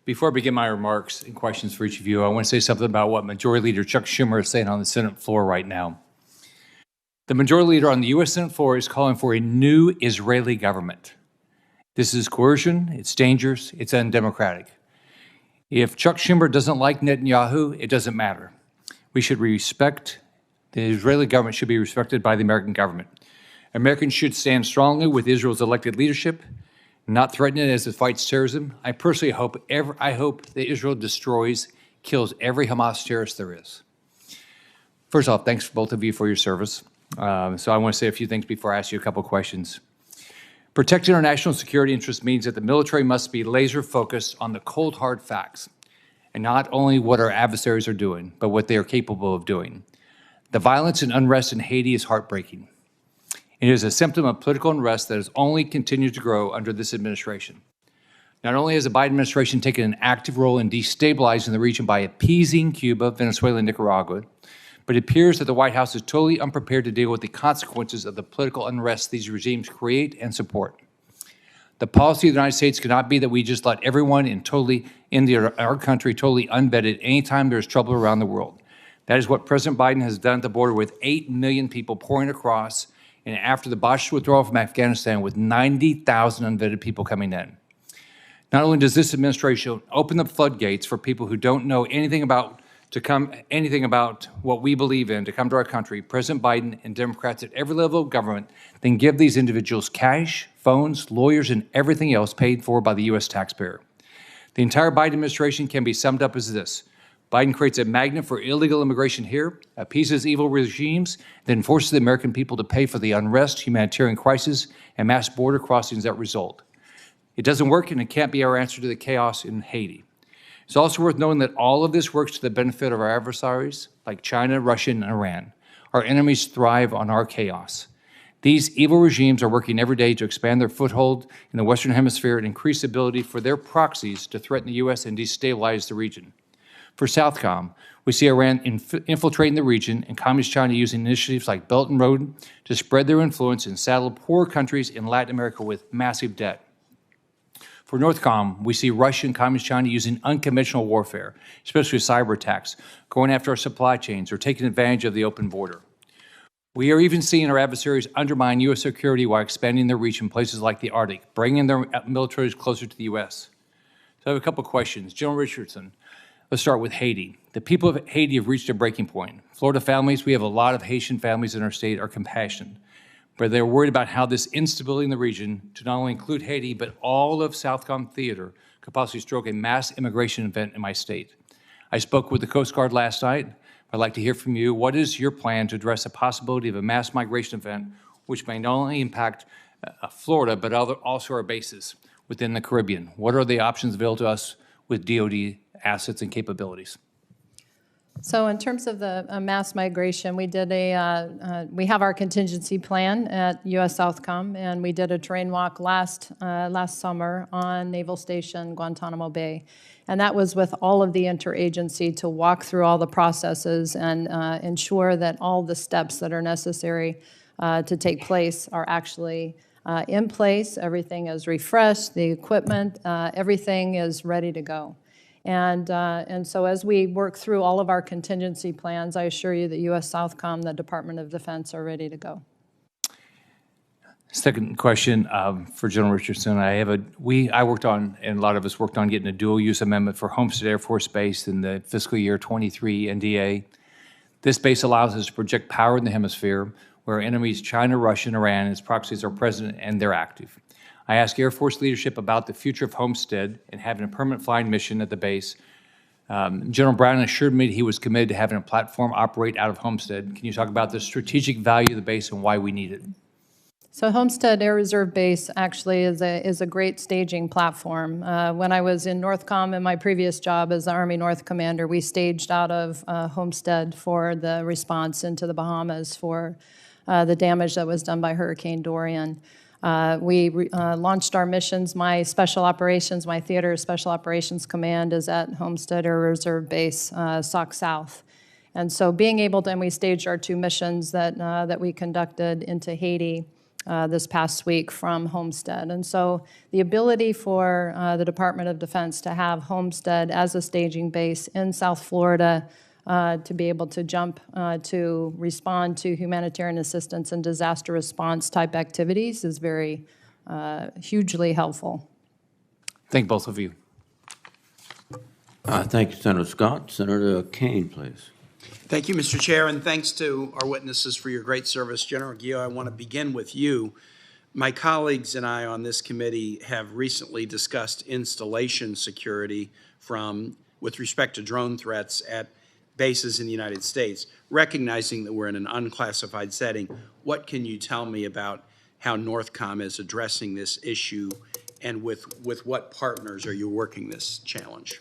Before I begin my remarks and questions for each of you, I want to say something about what Majority Leader Chuck Schumer is saying on the Senate floor right now. The Majority Leader on the U.S. Senate floor is calling for a new Israeli government. This is coercion, it's dangerous, it's undemocratic. If Chuck Schumer doesn't like Netanyahu, it doesn't matter. We should respect, the Israeli government should be respected by the American government. Americans should stand strongly with Israel's elected leadership. not threatening it as it fights terrorism. I personally hope that Israel destroys, kills every Hamas terrorist there is. First off, thanks both of you for your service. So I want to say a few things before I ask you a couple questions. Protecting our national security interests means that the military must be laser focused on the cold hard facts, and not only what our adversaries are doing, but what they are capable of doing. The violence and unrest in Haiti is heartbreaking. It is a symptom of political unrest that has only continued to grow under this administration. Not only has the Biden administration taken an active role in destabilizing the region by appeasing Cuba, Venezuela, and Nicaragua, but it appears that the White House is totally unprepared to deal with the consequences of the political unrest these regimes create and support. The policy of the United States cannot be that we just let everyone in our country totally unvetted anytime there's trouble around the world. That is what President Biden has done at the border with 8 million people pouring across, and after the Bosch withdrawal from Afghanistan with 90,000 unvetted people coming in. Not only does this administration open the floodgates for people who don't know anything about what we believe in to come to our country, President Biden and Democrats at every level of government then give these individuals cash, phones, lawyers, and everything else paid for by the U.S. taxpayer. The entire Biden administration can be summed up as this: Biden creates a magnet for illegal immigration here, appeases evil regimes, then forces the American people to pay for the unrest, humanitarian crisis, and mass border crossings that result. It doesn't work, and it can't be our answer to the chaos in Haiti. It's also worth knowing that all of this works to the benefit of our adversaries, like China, Russia, and Iran. Our enemies thrive on our chaos. These evil regimes are working every day to expand their foothold in the Western Hemisphere and increase the ability for their proxies to threaten the U.S. and destabilize the region. For Southcom, we see Iran infiltrating the region and Communist China using initiatives like Belt and Road to spread their influence and saddle poor countries in Latin America with massive debt. For Northcom, we see Russia and Communist China using unconventional warfare, especially cyber attacks, going after our supply chains or taking advantage of the open border. We are even seeing our adversaries undermine U.S. security while expanding their reach in places like the Arctic, bringing their militaries closer to the U.S. So I have a couple questions. General Richardson, let's start with Haiti. The people of Haiti have reached a breaking point. Florida families, we have a lot of Haitian families in our state, are compassionate, but they're worried about how this instability in the region, to not only include Haiti, but all of Southcom Theater, could possibly stroke a mass immigration event in my state. I spoke with the Coast Guard last night. I'd like to hear from you. What is your plan to address the possibility of a mass migration event, which may not only impact Florida, but also our bases within the Caribbean? What are the options available to us with DoD assets and capabilities? So in terms of the mass migration, we did we have our contingency plan at U.S. Southcom, and we did a terrain walk last summer on Naval Station Guantanamo Bay. And that was with all of the interagency to walk through all the processes and ensure that all the steps that are necessary to take place are actually in place. Everything is refreshed, the equipment, everything is ready to go. And so as we work through all of our contingency plans, I assure you that U.S. Southcom, the Department of Defense, are ready to go. Second question for General Richardson. I worked on, and a lot of us worked on getting a dual use amendment for Homestead Air Force Base in the fiscal year 23 NDA. This base allows us to project power in the hemisphere where our enemies, China, Russia, and Iran, as proxies are present and they're active. I asked Air Force leadership about the future of Homestead and having a permanent flying mission at the base. General Brown assured me that he was committed to having a platform operate out of Homestead. Can you talk about the strategic value of the base and why we need it? So Homestead Air Reserve Base actually is a great staging platform. When I was in Northcom in my previous job as the Army North Commander, we staged out of Homestead for the response into the Bahamas for the damage that was done by Hurricane Dorian. We launched our missions. My special operations, my theater special operations command is at Homestead Air Reserve Base, Sauk South. And so being able to, and we staged our 2 missions that we conducted into Haiti this past week from Homestead. And so the ability for the Department of Defense to have Homestead as a staging base in South Florida to be able to jump to respond to humanitarian assistance and disaster response type activities is very hugely helpful. Thank both of you. Thank you, Senator Scott. Senator Kane, please. Thank you, Mr. Chair, and thanks to our witnesses for your great service. General Guillot, I want to begin with you. My colleagues and I on this committee have recently discussed installation security with respect to drone threats at bases in the United States. Recognizing that we're in an unclassified setting, what can you tell me about how Northcom is addressing this issue, and with what partners are you working this challenge?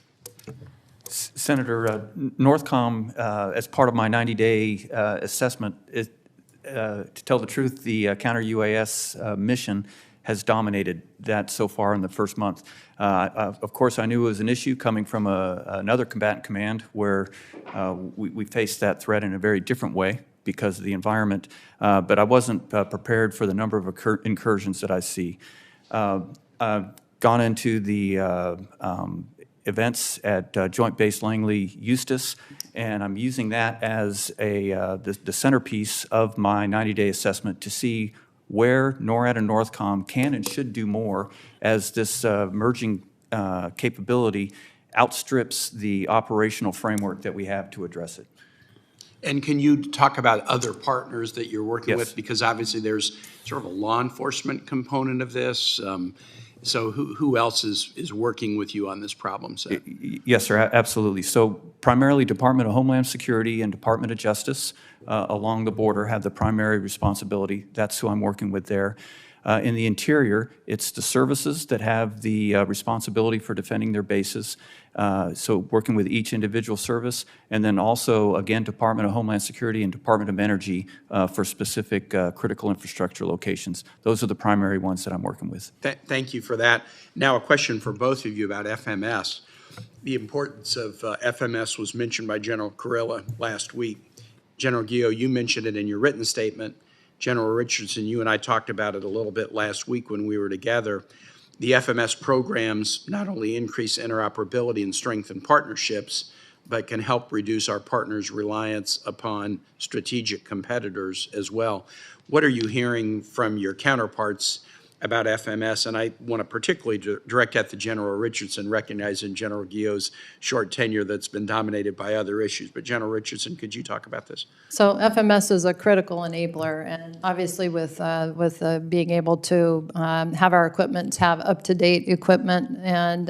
Senator, Northcom, as part of my 90-day assessment, to tell the truth, the counter-UAS mission has dominated that so far in the first month. Of course, I knew it was an issue coming from another combatant command where we faced that threat in a very different way because of the environment, but I wasn't prepared for the number of incursions that I see. I've gone into the events at Joint Base Langley-Eustis, and I'm using that as the centerpiece of my 90-day assessment to see where NORAD and Northcom can and should do more as this merging capability outstrips the operational framework that we have to address it. And can you talk about other partners that you're working Yes. with? Because obviously there's sort of a law enforcement component of this. So who else is working with you on this problem set? Yes, sir, absolutely. So primarily Department of Homeland Security and Department of Justice along the border have the primary responsibility. That's who I'm working with there. In the interior, it's the services that have the responsibility for defending their bases. So working with each individual service, and then also, again, Department of Homeland Security and Department of Energy for specific critical infrastructure locations. Those are the primary ones that I'm working with. Thank you for that. Now a question for both of you about FMS. The importance of FMS was mentioned by General Kurilla last week. General Guillot, you mentioned it in your written statement. General Richardson, you and I talked about it a little bit last week when we were together. The FMS programs not only increase interoperability and strengthen partnerships, but can help reduce our partners' reliance upon strategic competitors as well. What are you hearing from your counterparts about FMS? And I want to particularly direct at the General Richardson, recognizing General Guillot's short tenure that's been dominated by other issues. But General Richardson, could you talk about this? So FMS is a critical enabler, and obviously with being able to have our equipment have up-to-date equipment, and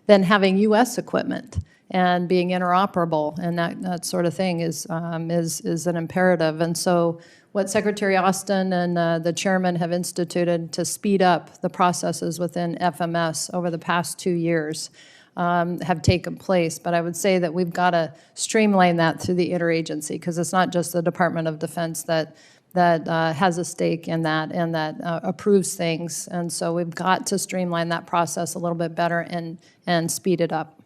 then having U.S. equipment and being interoperable and that sort of thing is an imperative. And so what Secretary Austin and the chairman have instituted to speed up the processes within FMS over the past 2 years have taken place. But I would say that we've got to streamline that through the interagency, because it's not just the Department of Defense that has a stake in that and that approves things. And so we've got to streamline that process a little bit better and speed it up.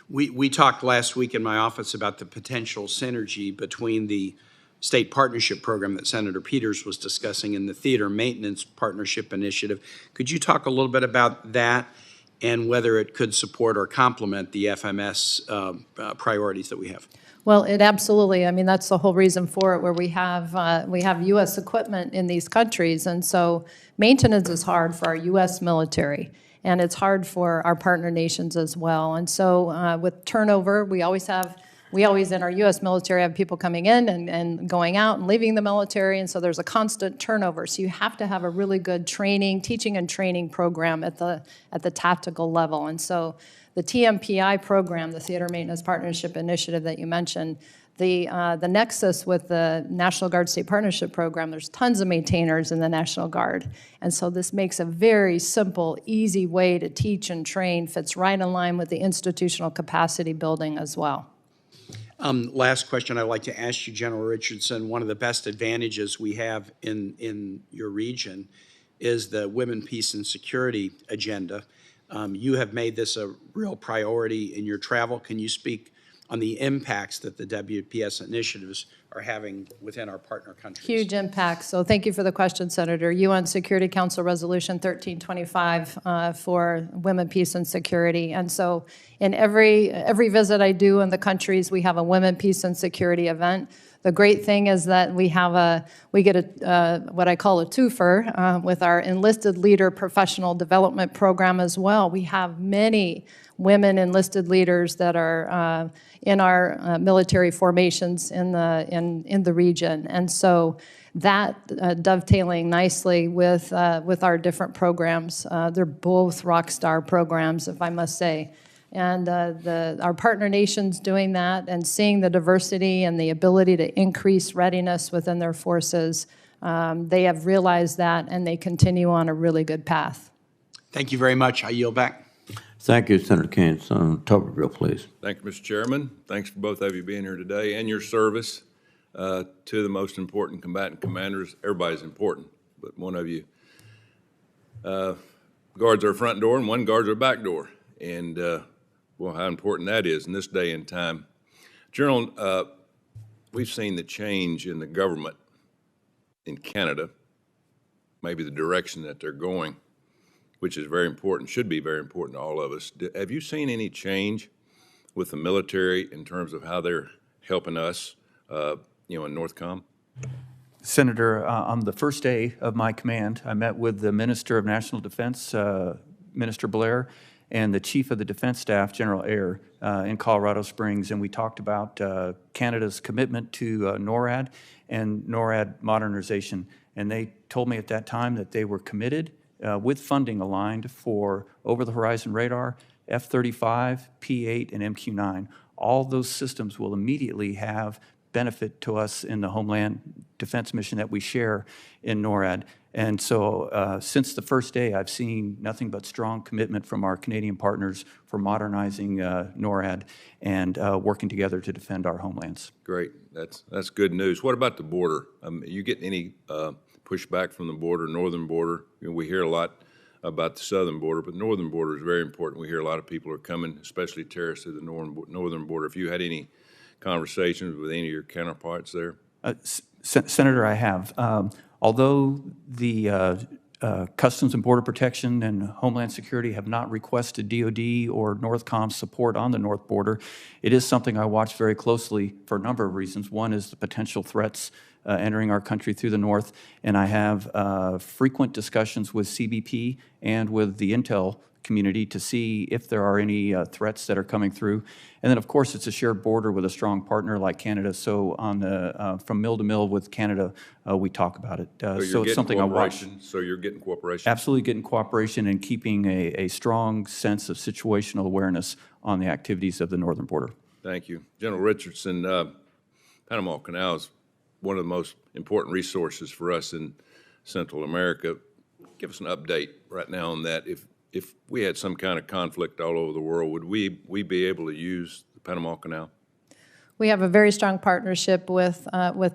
We talked last week in my office about the potential synergy between the state partnership program that Senator Peters was discussing and the theater maintenance partnership initiative. Could you talk a little bit about that and whether it could support or complement the FMS priorities that we have? Well, it absolutely. I mean, that's the whole reason for it, where we have U.S. equipment in these countries, and so maintenance is hard for our U.S. military, and it's hard for our partner nations as well. And so with turnover, we always in our U.S. military have people coming in and going out and leaving the military, and so there's a constant turnover. So you have to have a really good teaching and training program at the tactical level. And so the TMPI program, the Theater Maintenance Partnership Initiative that you mentioned, the nexus with the National Guard State Partnership Program, there's tons of maintainers in the National Guard. And so this makes a very simple, easy way to teach and train, fits right in line with the institutional capacity building as well. Last question I'd like to ask you, General Richardson. One of the best advantages we have in your region is the Women, Peace, and Security agenda. You have made this a real priority in your travel. Can you speak on the impacts that the WPS initiatives are having within our partner countries? Huge impact. So thank you for the question, Senator. UN Security Council Resolution 1325 for women, peace, and security. And so in every visit I do in the countries, we have a women, peace, and security event. the great thing is that we get a what I call a twofer with our enlisted leader professional development program as well. We have many women enlisted leaders that are in our military formations in the region, and so that dovetailing nicely with our different programs. They're both rock star programs, if I must say. And our partner nations doing that and seeing the diversity and the ability to increase readiness within their forces, they have realized that, and they continue on a really good path. Thank you very much. I yield back. Thank you, Senator Kane. Senator Tuberville, please. Thank you, Mr. Chairman. Thanks for both of you being here today and your service to the most important combatant commanders. Everybody's important, but one of you guards our front door and one guards our back door. And well, how important that is in this day and time. General, we've seen the change in the government in Canada, maybe the direction that they're going, which is very important, should be very important to all of us. Have you seen any change with the military in terms of how they're helping us, in NORTHCOM? Senator, on the first day of my command, I met with the Minister of National Defense, Minister Blair, and the Chief of the Defense Staff, General Ayer, in Colorado Springs, and we talked about Canada's commitment to NORAD and NORAD modernization. And they told me at that time that they were committed with funding aligned for over-the-horizon radar, F-35, P-8, and MQ-9. All those systems will immediately have benefit to us in the Homeland Defense mission that we share in NORAD. And so since the first day, I've seen nothing but strong commitment from our Canadian partners for modernizing NORAD and working together to defend our homelands. Great, that's good news. What about the border? You get any pushback from the border, northern border? We hear a lot about the southern border, but the northern border is very important. We hear a lot of people are coming, especially terrorists, to the northern border. If you had any conversations with any of your counterparts there? Senator, I have. Although the Customs and Border Protection and Homeland Security have not requested DOD or NORTHCOM support on the north border, it is something I watch very closely for a number of reasons. One is the potential threats entering our country through the north, and I have frequent discussions with CBP and with the intel community to see if there are any threats that are coming through. And then, of course, it's a shared border with a strong partner like Canada. So on the from mill to mill with Canada, we talk about it. So it's something I watch. So you're getting cooperation? Absolutely getting cooperation and keeping a strong sense of situational awareness on the activities of the northern border. Thank you. General Richardson, Panama Canal is one of the most important resources for us in Central America. Give us an update right now on that. If we had some kind of conflict all over the world, would we be able to use the Panama Canal? We have a very strong partnership with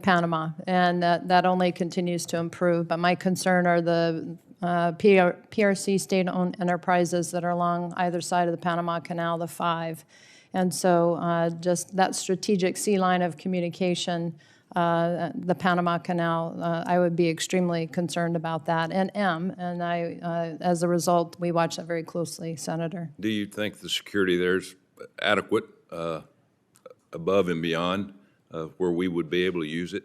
Panama, and that only continues to improve. But my concern are the PRC state-owned enterprises that are along either side of the Panama Canal, the five. And so just that strategic sea line of communication, the Panama Canal, I would be extremely concerned about that, and and as a result, we watch that very closely, Senator. Do you think the security there is adequate, above and beyond where we would be able to use it?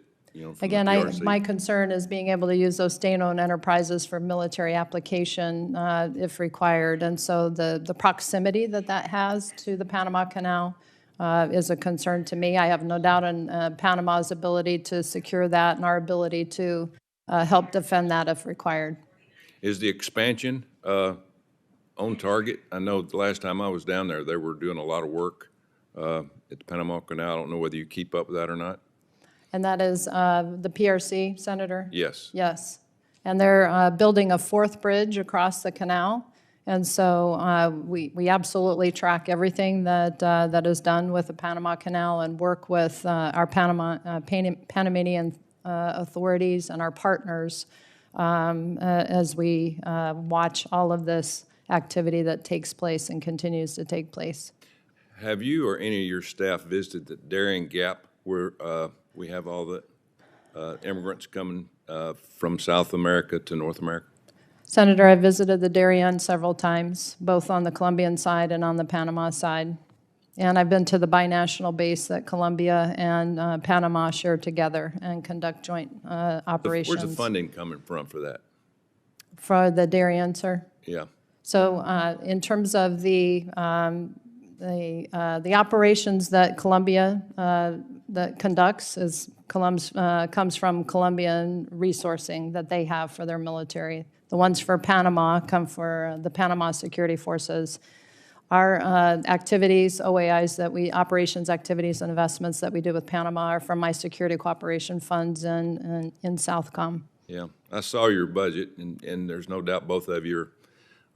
Again, my concern is being able to use those state-owned enterprises for military application if required, and so the proximity that has to the Panama Canal is a concern to me. I have no doubt in Panama's ability to secure that and our ability to help defend that if required. Is the expansion on target? I know the last time I was down there, they were doing a lot of work at the Panama Canal. I don't know whether you keep up with that or not. And that is the PRC, Senator? Yes. Yes. And they're building a fourth bridge across the canal. And so we absolutely track everything that is done with the Panama Canal and work with our Panamanian authorities and our partners as we watch all of this activity that takes place and continues to take place. Have you or any of your staff visited the Darien Gap where we have all the immigrants coming from South America to North America? Senator, I visited the Darien several times, both on the Colombian side and on the Panama side. And I've been to the binational base that Colombia and Panama share together and conduct joint operations. Where's the funding coming from for that? For the Darien, sir? Yeah. So in terms of the operations that Colombia that conducts comes from Colombian resourcing that they have for their military. The ones for Panama come for the Panama Security Forces. Our activities, OAIs operations activities and investments that we do with Panama are from my security cooperation funds in Southcom. Yeah, I saw your budget, and there's no doubt both of you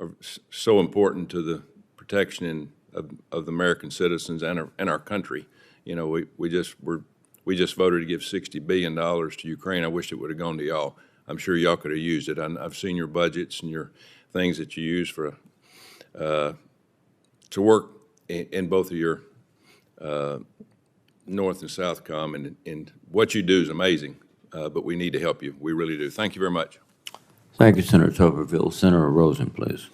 are so important to the protection of the American citizens and our country. You know, we just voted to give $60 billion to Ukraine. I wish it would have gone to y'all. I'm sure y'all could have used it. I've seen your budgets and your things that you use for to work in both of your North and Southcom, and what you do is amazing. But we need to help you. We really do. Thank you very much. Thank you, Senator Tuberville. Senator Rosen, please.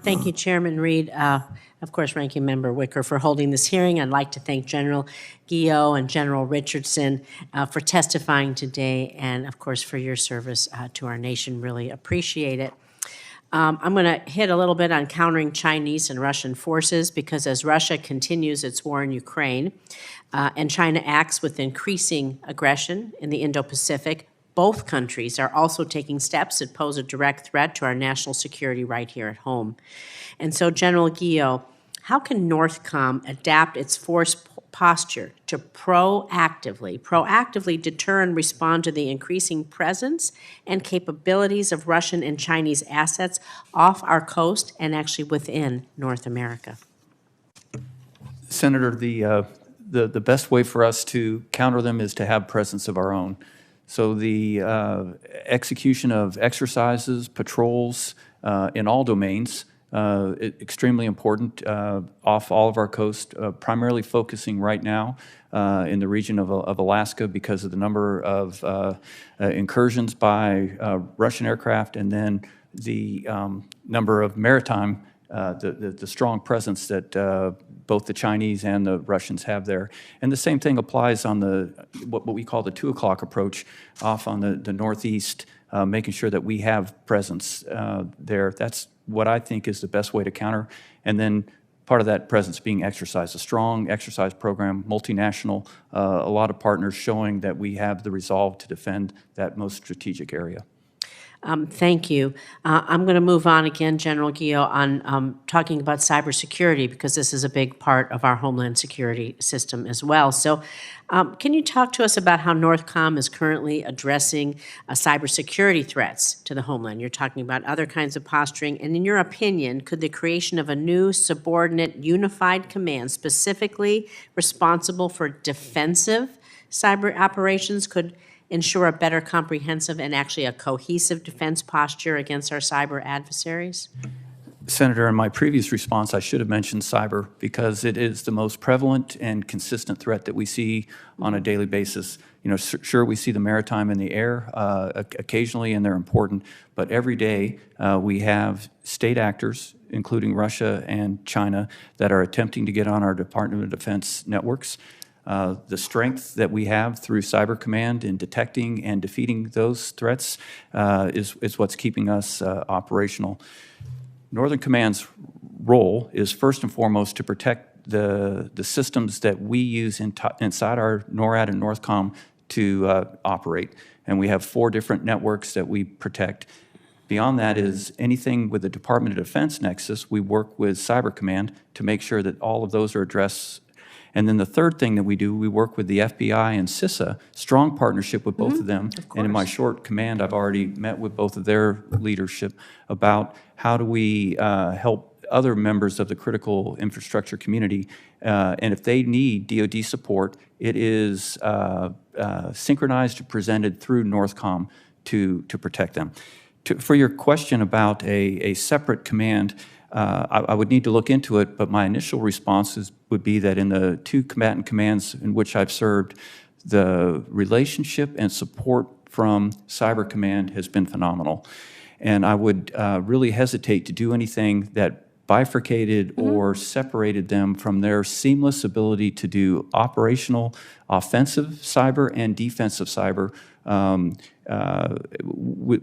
Thank you, Chairman Reed. Of course, Ranking Member Wicker, for holding this hearing. I'd like to thank General Guillot and General Richardson for testifying today, and of course for your service to our nation. Really appreciate it. I'm going to hit a little bit on countering Chinese and Russian forces, because as Russia continues its war in Ukraine and China acts with increasing aggression in the Indo-Pacific, both countries are also taking steps that pose a direct threat to our national security right here at home. And so, General Guillot, how can NORTHCOM adapt its force posture to proactively deter and respond to the increasing presence and capabilities of Russian and Chinese assets off our coast and actually within North America? Senator, the best way for us to counter them is to have presence of our own. So the execution of exercises, patrols in all domains, extremely important off all of our coast, primarily focusing right now in the region of Alaska because of the number of incursions by Russian aircraft, and then the number of maritime, the strong presence that both the Chinese and the Russians have there. And the same thing applies on what we call the 2 o'clock approach off on the northeast, making sure that we have presence there. That's what I think is the best way to counter. And then part of that presence being exercise, a strong exercise program, multinational, a lot of partners showing that we have the resolve to defend that most strategic area. Thank you. I'm going to move on again, General Guillot, on talking about cybersecurity, because this is a big part of our homeland security system as well. So can you talk to us about how NORTHCOM is currently addressing cybersecurity threats to the homeland? You're talking about other kinds of posturing. And in your opinion, could the creation of a new subordinate unified command specifically responsible for defensive cyber operations could ensure a better comprehensive and actually a cohesive defense posture against our cyber adversaries? Senator, in my previous response, I should have mentioned cyber, because it is the most prevalent and consistent threat that we see on a daily basis. You know, sure, we see the maritime and the air occasionally, and they're important, but every day we have state actors, including Russia and China, that are attempting to get on our Department of Defense networks. The strength that we have through Cyber Command in detecting and defeating those threats is what's keeping us operational. Northern Command's role is first and foremost to protect the systems that we use inside our NORAD and NORTHCOM to operate. And we have 4 different networks that we protect. Beyond that is anything with the Department of Defense nexus, we work with Cyber Command to make sure that all of those are addressed. And then the third thing that we do, we work with the FBI and CISA, strong partnership with both of them. And in my short command, I've already met with both of their leadership about how do we help other members of the critical infrastructure community. And if they need DoD support, it is synchronized and presented through NORTHCOM to protect them. For your question about a separate command, I would need to look into it, but my initial responses would be that in the 2 combatant commands in which I've served, the relationship and support from Cyber Command has been phenomenal. And I would really hesitate to do anything that bifurcated or separated them from their seamless ability to do operational offensive cyber and defensive cyber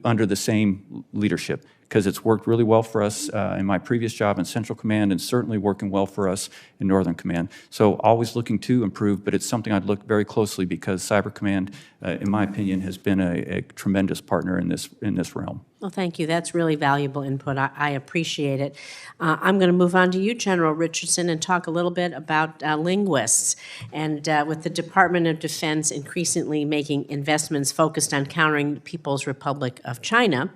under the same leadership, because it's worked really well for us in my previous job in Central Command and certainly working well for us in Northern Command. So always looking to improve, but it's something I'd look very closely because Cyber Command, in my opinion, has been a tremendous partner in this realm. Well, thank you. That's really valuable input. I appreciate it. I'm going to move on to you, General Richardson, and talk a little bit about linguists. And with the Department of Defense increasingly making investments focused on countering the People's Republic of China,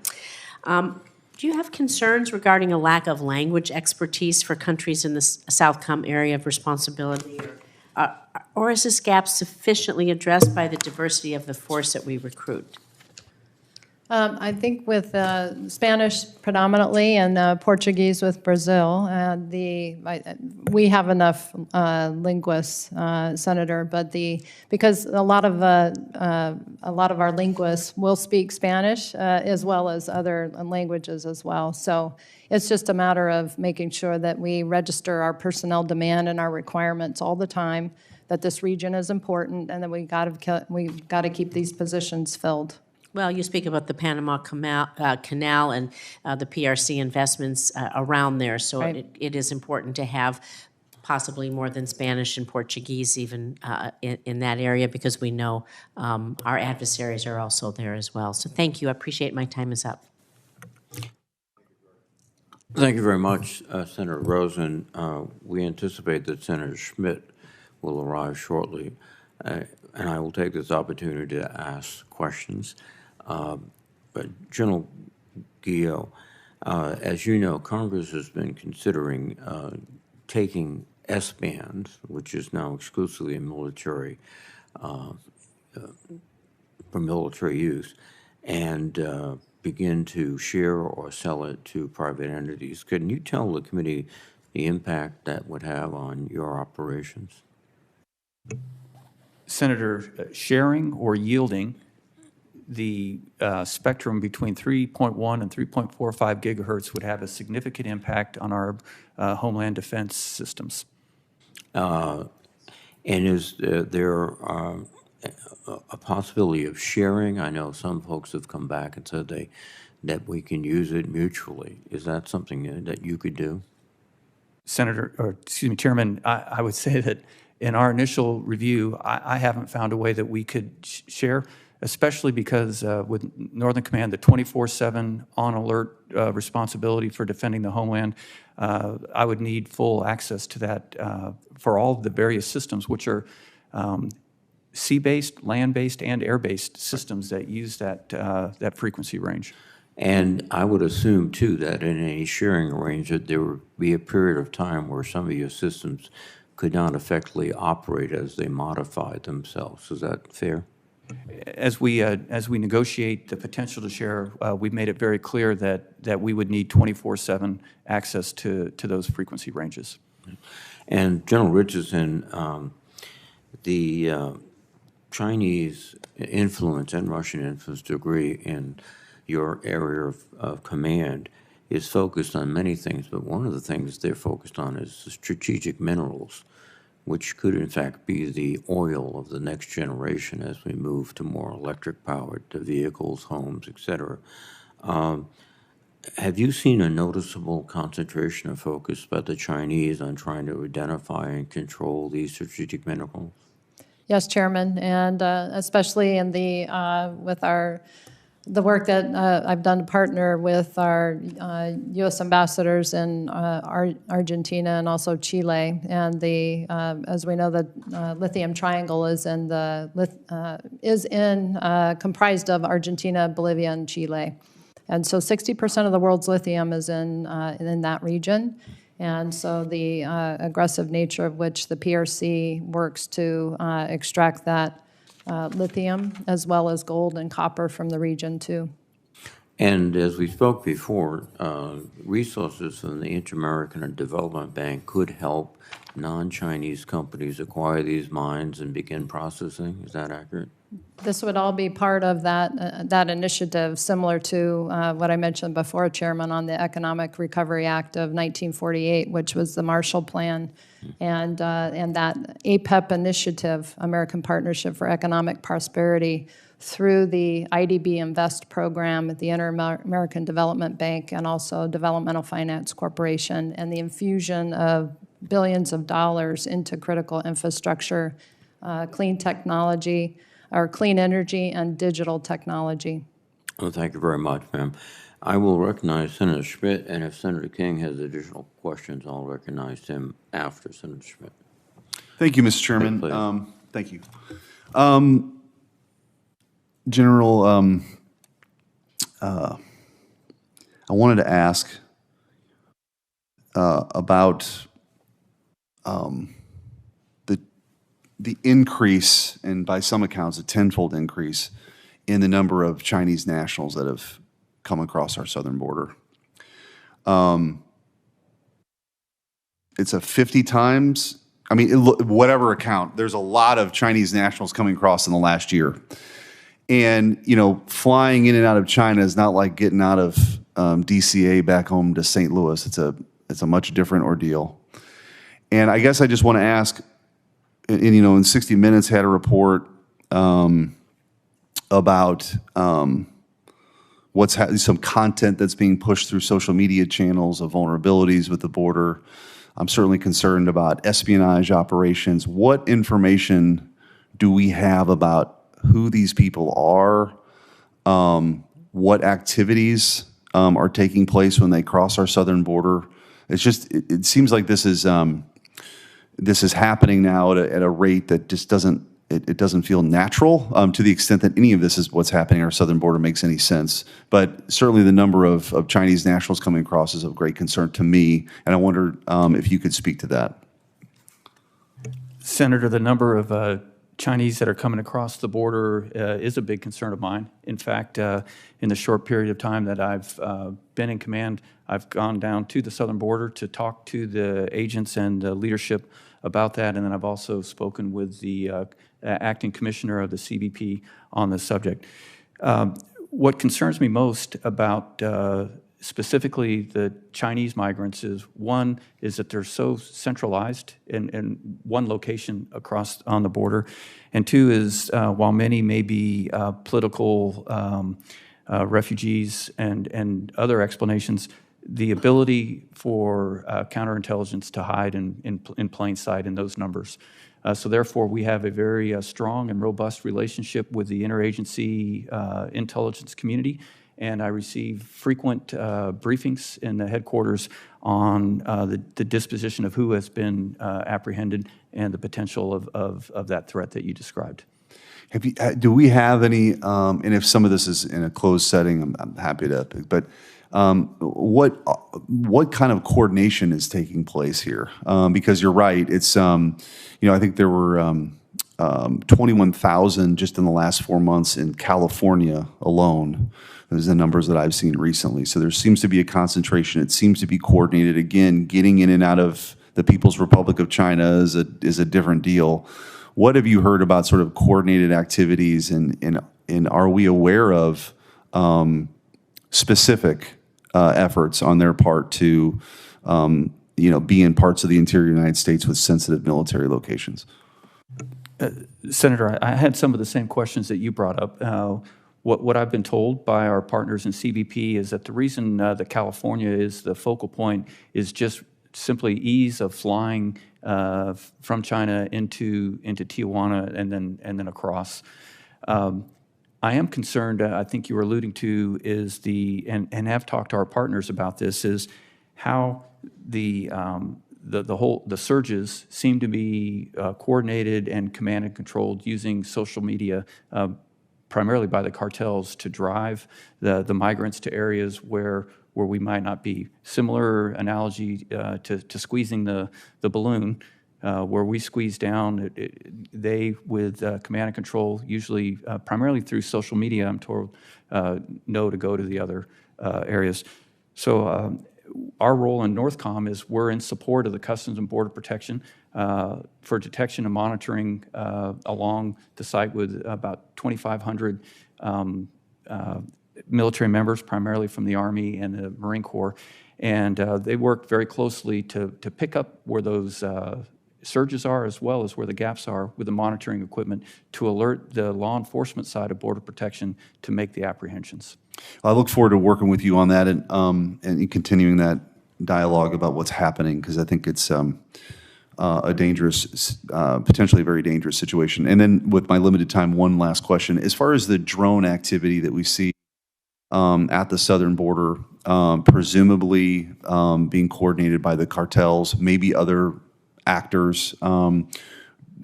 do you have concerns regarding a lack of language expertise for countries in the Southcom area of responsibility? Or is this gap sufficiently addressed by the diversity of the force that we recruit? I think with Spanish predominantly and Portuguese with Brazil, we have enough linguists, Senator. But because a lot of our linguists will speak Spanish as well as other languages as well. So it's just a matter of making sure that we register our personnel demand and our requirements all the time. That this region is important, and that we got to keep these positions filled. Well, you speak about the Panama Canal and the PRC investments around there, so Right. it is important to have possibly more than Spanish and Portuguese even in that area, because we know our adversaries are also there as well. So thank you. I appreciate my time is up. Thank you very much, Senator Rosen. We anticipate that Senator Schmidt will arrive shortly, and I will take this opportunity to ask questions. But General Guillot, as you know, Congress has been considering taking S-bands, which is now exclusively military, for military use, and begin to share or sell it to private entities. Can you tell the committee the impact that would have on your operations? Senator, sharing or yielding the spectrum between 3.1 and 3.45 gigahertz would have a significant impact on our homeland defense systems. And is there a possibility of sharing? I know some folks have come back and said that we can use it mutually. Is that something that you could do? Chairman, I would say that in our initial review, I haven't found a way that we could share, especially because with Northern Command, the 24/7 on alert responsibility for defending the homeland, I would need full access to that for all of the various systems, which are sea-based, land-based, and air-based systems that use that frequency range. And I would assume, too, that in any sharing arrangement, there would be a period of time where some of your systems could not effectively operate as they modified themselves. Is that fair? As we negotiate the potential to share, we've made it very clear that we would need 24/7 access to those frequency ranges. And General Richardson, the Chinese influence and Russian influence to a degree in your area of command is focused on many things, but one of the things they're focused on is the strategic minerals, which could in fact be the oil of the next generation as we move to more electric-powered vehicles, homes, etc. Have you seen a noticeable concentration of focus by the Chinese on trying to identify and control these strategic minerals? Yes, Chairman, and especially in with the work that I've done to partner with our U.S. ambassadors in Argentina and also Chile, and as we know, the lithium triangle is comprised of Argentina, Bolivia, and Chile, and so 60% of the world's lithium is in that region. And so the aggressive nature of which the PRC works to extract that lithium, as well as gold and copper from the region, too. And as we spoke before, resources from the Inter-American Development Bank could help non-Chinese companies acquire these mines and begin processing. Is that accurate? This would all be part of that initiative, similar to what I mentioned before, Chairman, on the Economic Recovery Act of 1948, which was the Marshall Plan, and that APEP initiative, American Partnership for Economic Prosperity, through the IDB Invest program at the Inter-American Development Bank and also Developmental Finance Corporation, and the infusion of billions of dollars into critical infrastructure, clean technology, or clean energy and digital technology. Well, thank you very much, ma'am. I will recognize Senator Schmidt, and if Senator King has additional questions, I'll recognize him after Senator Schmidt. Thank you, Mr. Chairman. Please. Thank you. General, I wanted to ask about the increase, and by some accounts, a tenfold increase in the number of Chinese nationals that have come across our southern border. It's a 50 times, I mean, whatever account, there's a lot of Chinese nationals coming across in the last year. And, you know, flying in and out of China is not like getting out of DCA back home to St. Louis. It's a much different ordeal. And I guess I just want to ask, and you know, in 60 Minutes had a report about some content that's being pushed through social media channels of vulnerabilities with the border. I'm certainly concerned about espionage operations. What information do we have about who these people are? What activities are taking place when they cross our southern border? It's just, it seems like this is happening now at a rate that just doesn't feel natural, to the extent that any of this is what's happening at our southern border makes any sense. But certainly the number of Chinese nationals coming across is of great concern to me, and I wonder if you could speak to that. Senator, the number of Chinese that are coming across the border is a big concern of mine. In fact, in the short period of time that I've been in command, I've gone down to the southern border to talk to the agents and the leadership about that, and then I've also spoken with the acting commissioner of the CBP on the subject. What concerns me most about specifically the Chinese migrants is, one, is that they're so centralized in one location across on the border, and two is while many may be political refugees and other explanations, the ability for counterintelligence to hide in plain sight in those numbers. So therefore, we have a very strong and robust relationship with the interagency intelligence community, and I receive frequent briefings in the headquarters on the disposition of who has been apprehended and the potential of that threat that you described. Do we have any, and if some of this is in a closed setting, I'm happy to, but what kind of coordination is taking place here? Because you're right, it's, you know, I think there were 21,000 just in the last 4 months in California alone. Those are the numbers that I've seen recently. So there seems to be a concentration. It seems to be coordinated. Again, getting in and out of the People's Republic of China is a different deal. What have you heard about sort of coordinated activities, and are we aware of specific efforts on their part to, you know, be in parts of the interior United States with sensitive military locations? Senator, I had some of the same questions that you brought up. What I've been told by our partners in CBP is that the reason that California is the focal point is just simply ease of flying from China into Tijuana and then across. I am concerned, I think you were alluding to, is and have talked to our partners about this, is how the surges seem to be coordinated and command and controlled using social media, primarily by the cartels, to drive the migrants to areas where we might not be. Similar analogy to squeezing the balloon. Where we squeeze down, they, with command and control, usually primarily through social media, I'm told, know to go to the other areas. So our role in NORTHCOM is we're in support of the Customs and Border Protection for detection and monitoring along the site with about 2,500 military members, primarily from the Army and the Marine Corps. And they work very closely to pick up where those surges are, as well as where the gaps are with the monitoring equipment, to alert the law enforcement side of border protection to make the apprehensions. I look forward to working with you on that and continuing that dialogue about what's happening, because I think it's a dangerous, potentially a very dangerous situation. And then with my limited time, one last question. As far as the drone activity that we see at the southern border, presumably being coordinated by the cartels, maybe other actors,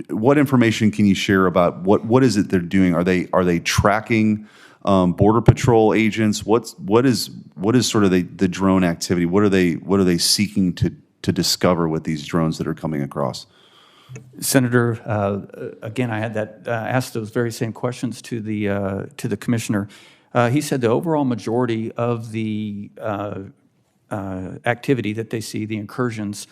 what information can you share about what is it they're doing? Are they tracking Border Patrol agents? What is sort of the drone activity? What are they seeking to discover with these drones that are coming across? Senator, again, I had asked those very same questions to the commissioner. He said the overall majority of the activity that they see, the incursions,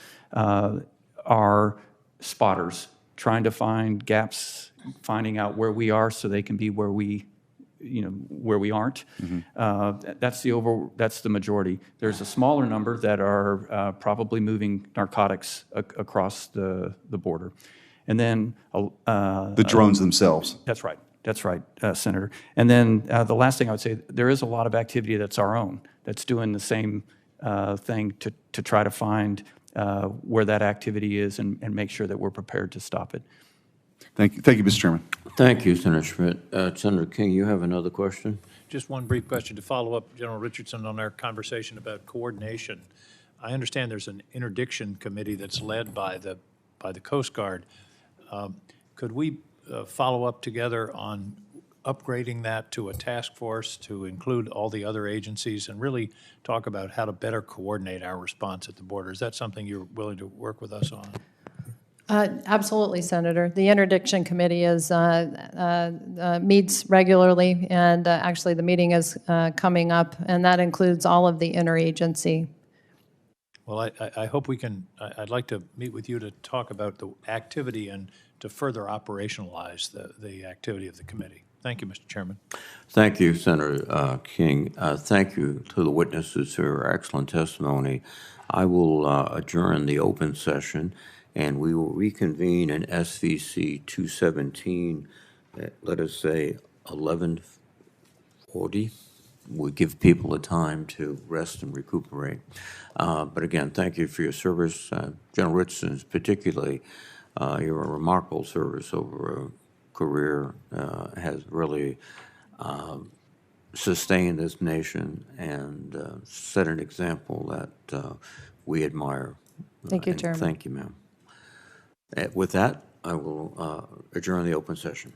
are spotters trying to find gaps, finding out where we are so they can be where we aren't. That's the majority. There's a smaller number that are probably moving narcotics across the border. And then the drones themselves. That's right. That's right, Senator. And then the last thing I would say, there is a lot of activity that's our own, that's doing the same thing to try to find where that activity is and make sure that we're prepared to stop it. Thank you, Mr. Chairman. Thank you, Senator Schmidt. Senator King, you have another question? Just one brief question to follow up, General Richardson, on our conversation about coordination. I understand there's an interdiction committee that's led by the Coast Guard. Could we follow up together on upgrading that to a task force to include all the other agencies and really talk about how to better coordinate our response at the border? Is that something you're willing to work with us on? Absolutely, Senator. The interdiction committee meets regularly, and actually the meeting is coming up, and that includes all of the interagency. Well, I hope we can, I'd like to meet with you to talk about the activity and to further operationalize the activity of the committee. Thank you, Mr. Chairman. Thank you, Senator King. Thank you to the witnesses for your excellent testimony. I will adjourn the open session, and we will reconvene in SVC 217 at, let us say, 11:40. We give people a time to rest and recuperate. But again, thank you for your service. General Richardson, particularly, your remarkable service over a career has really sustained this nation and set an example that we admire. Thank you, Chairman. Thank you, ma'am. With that, I will adjourn the open session.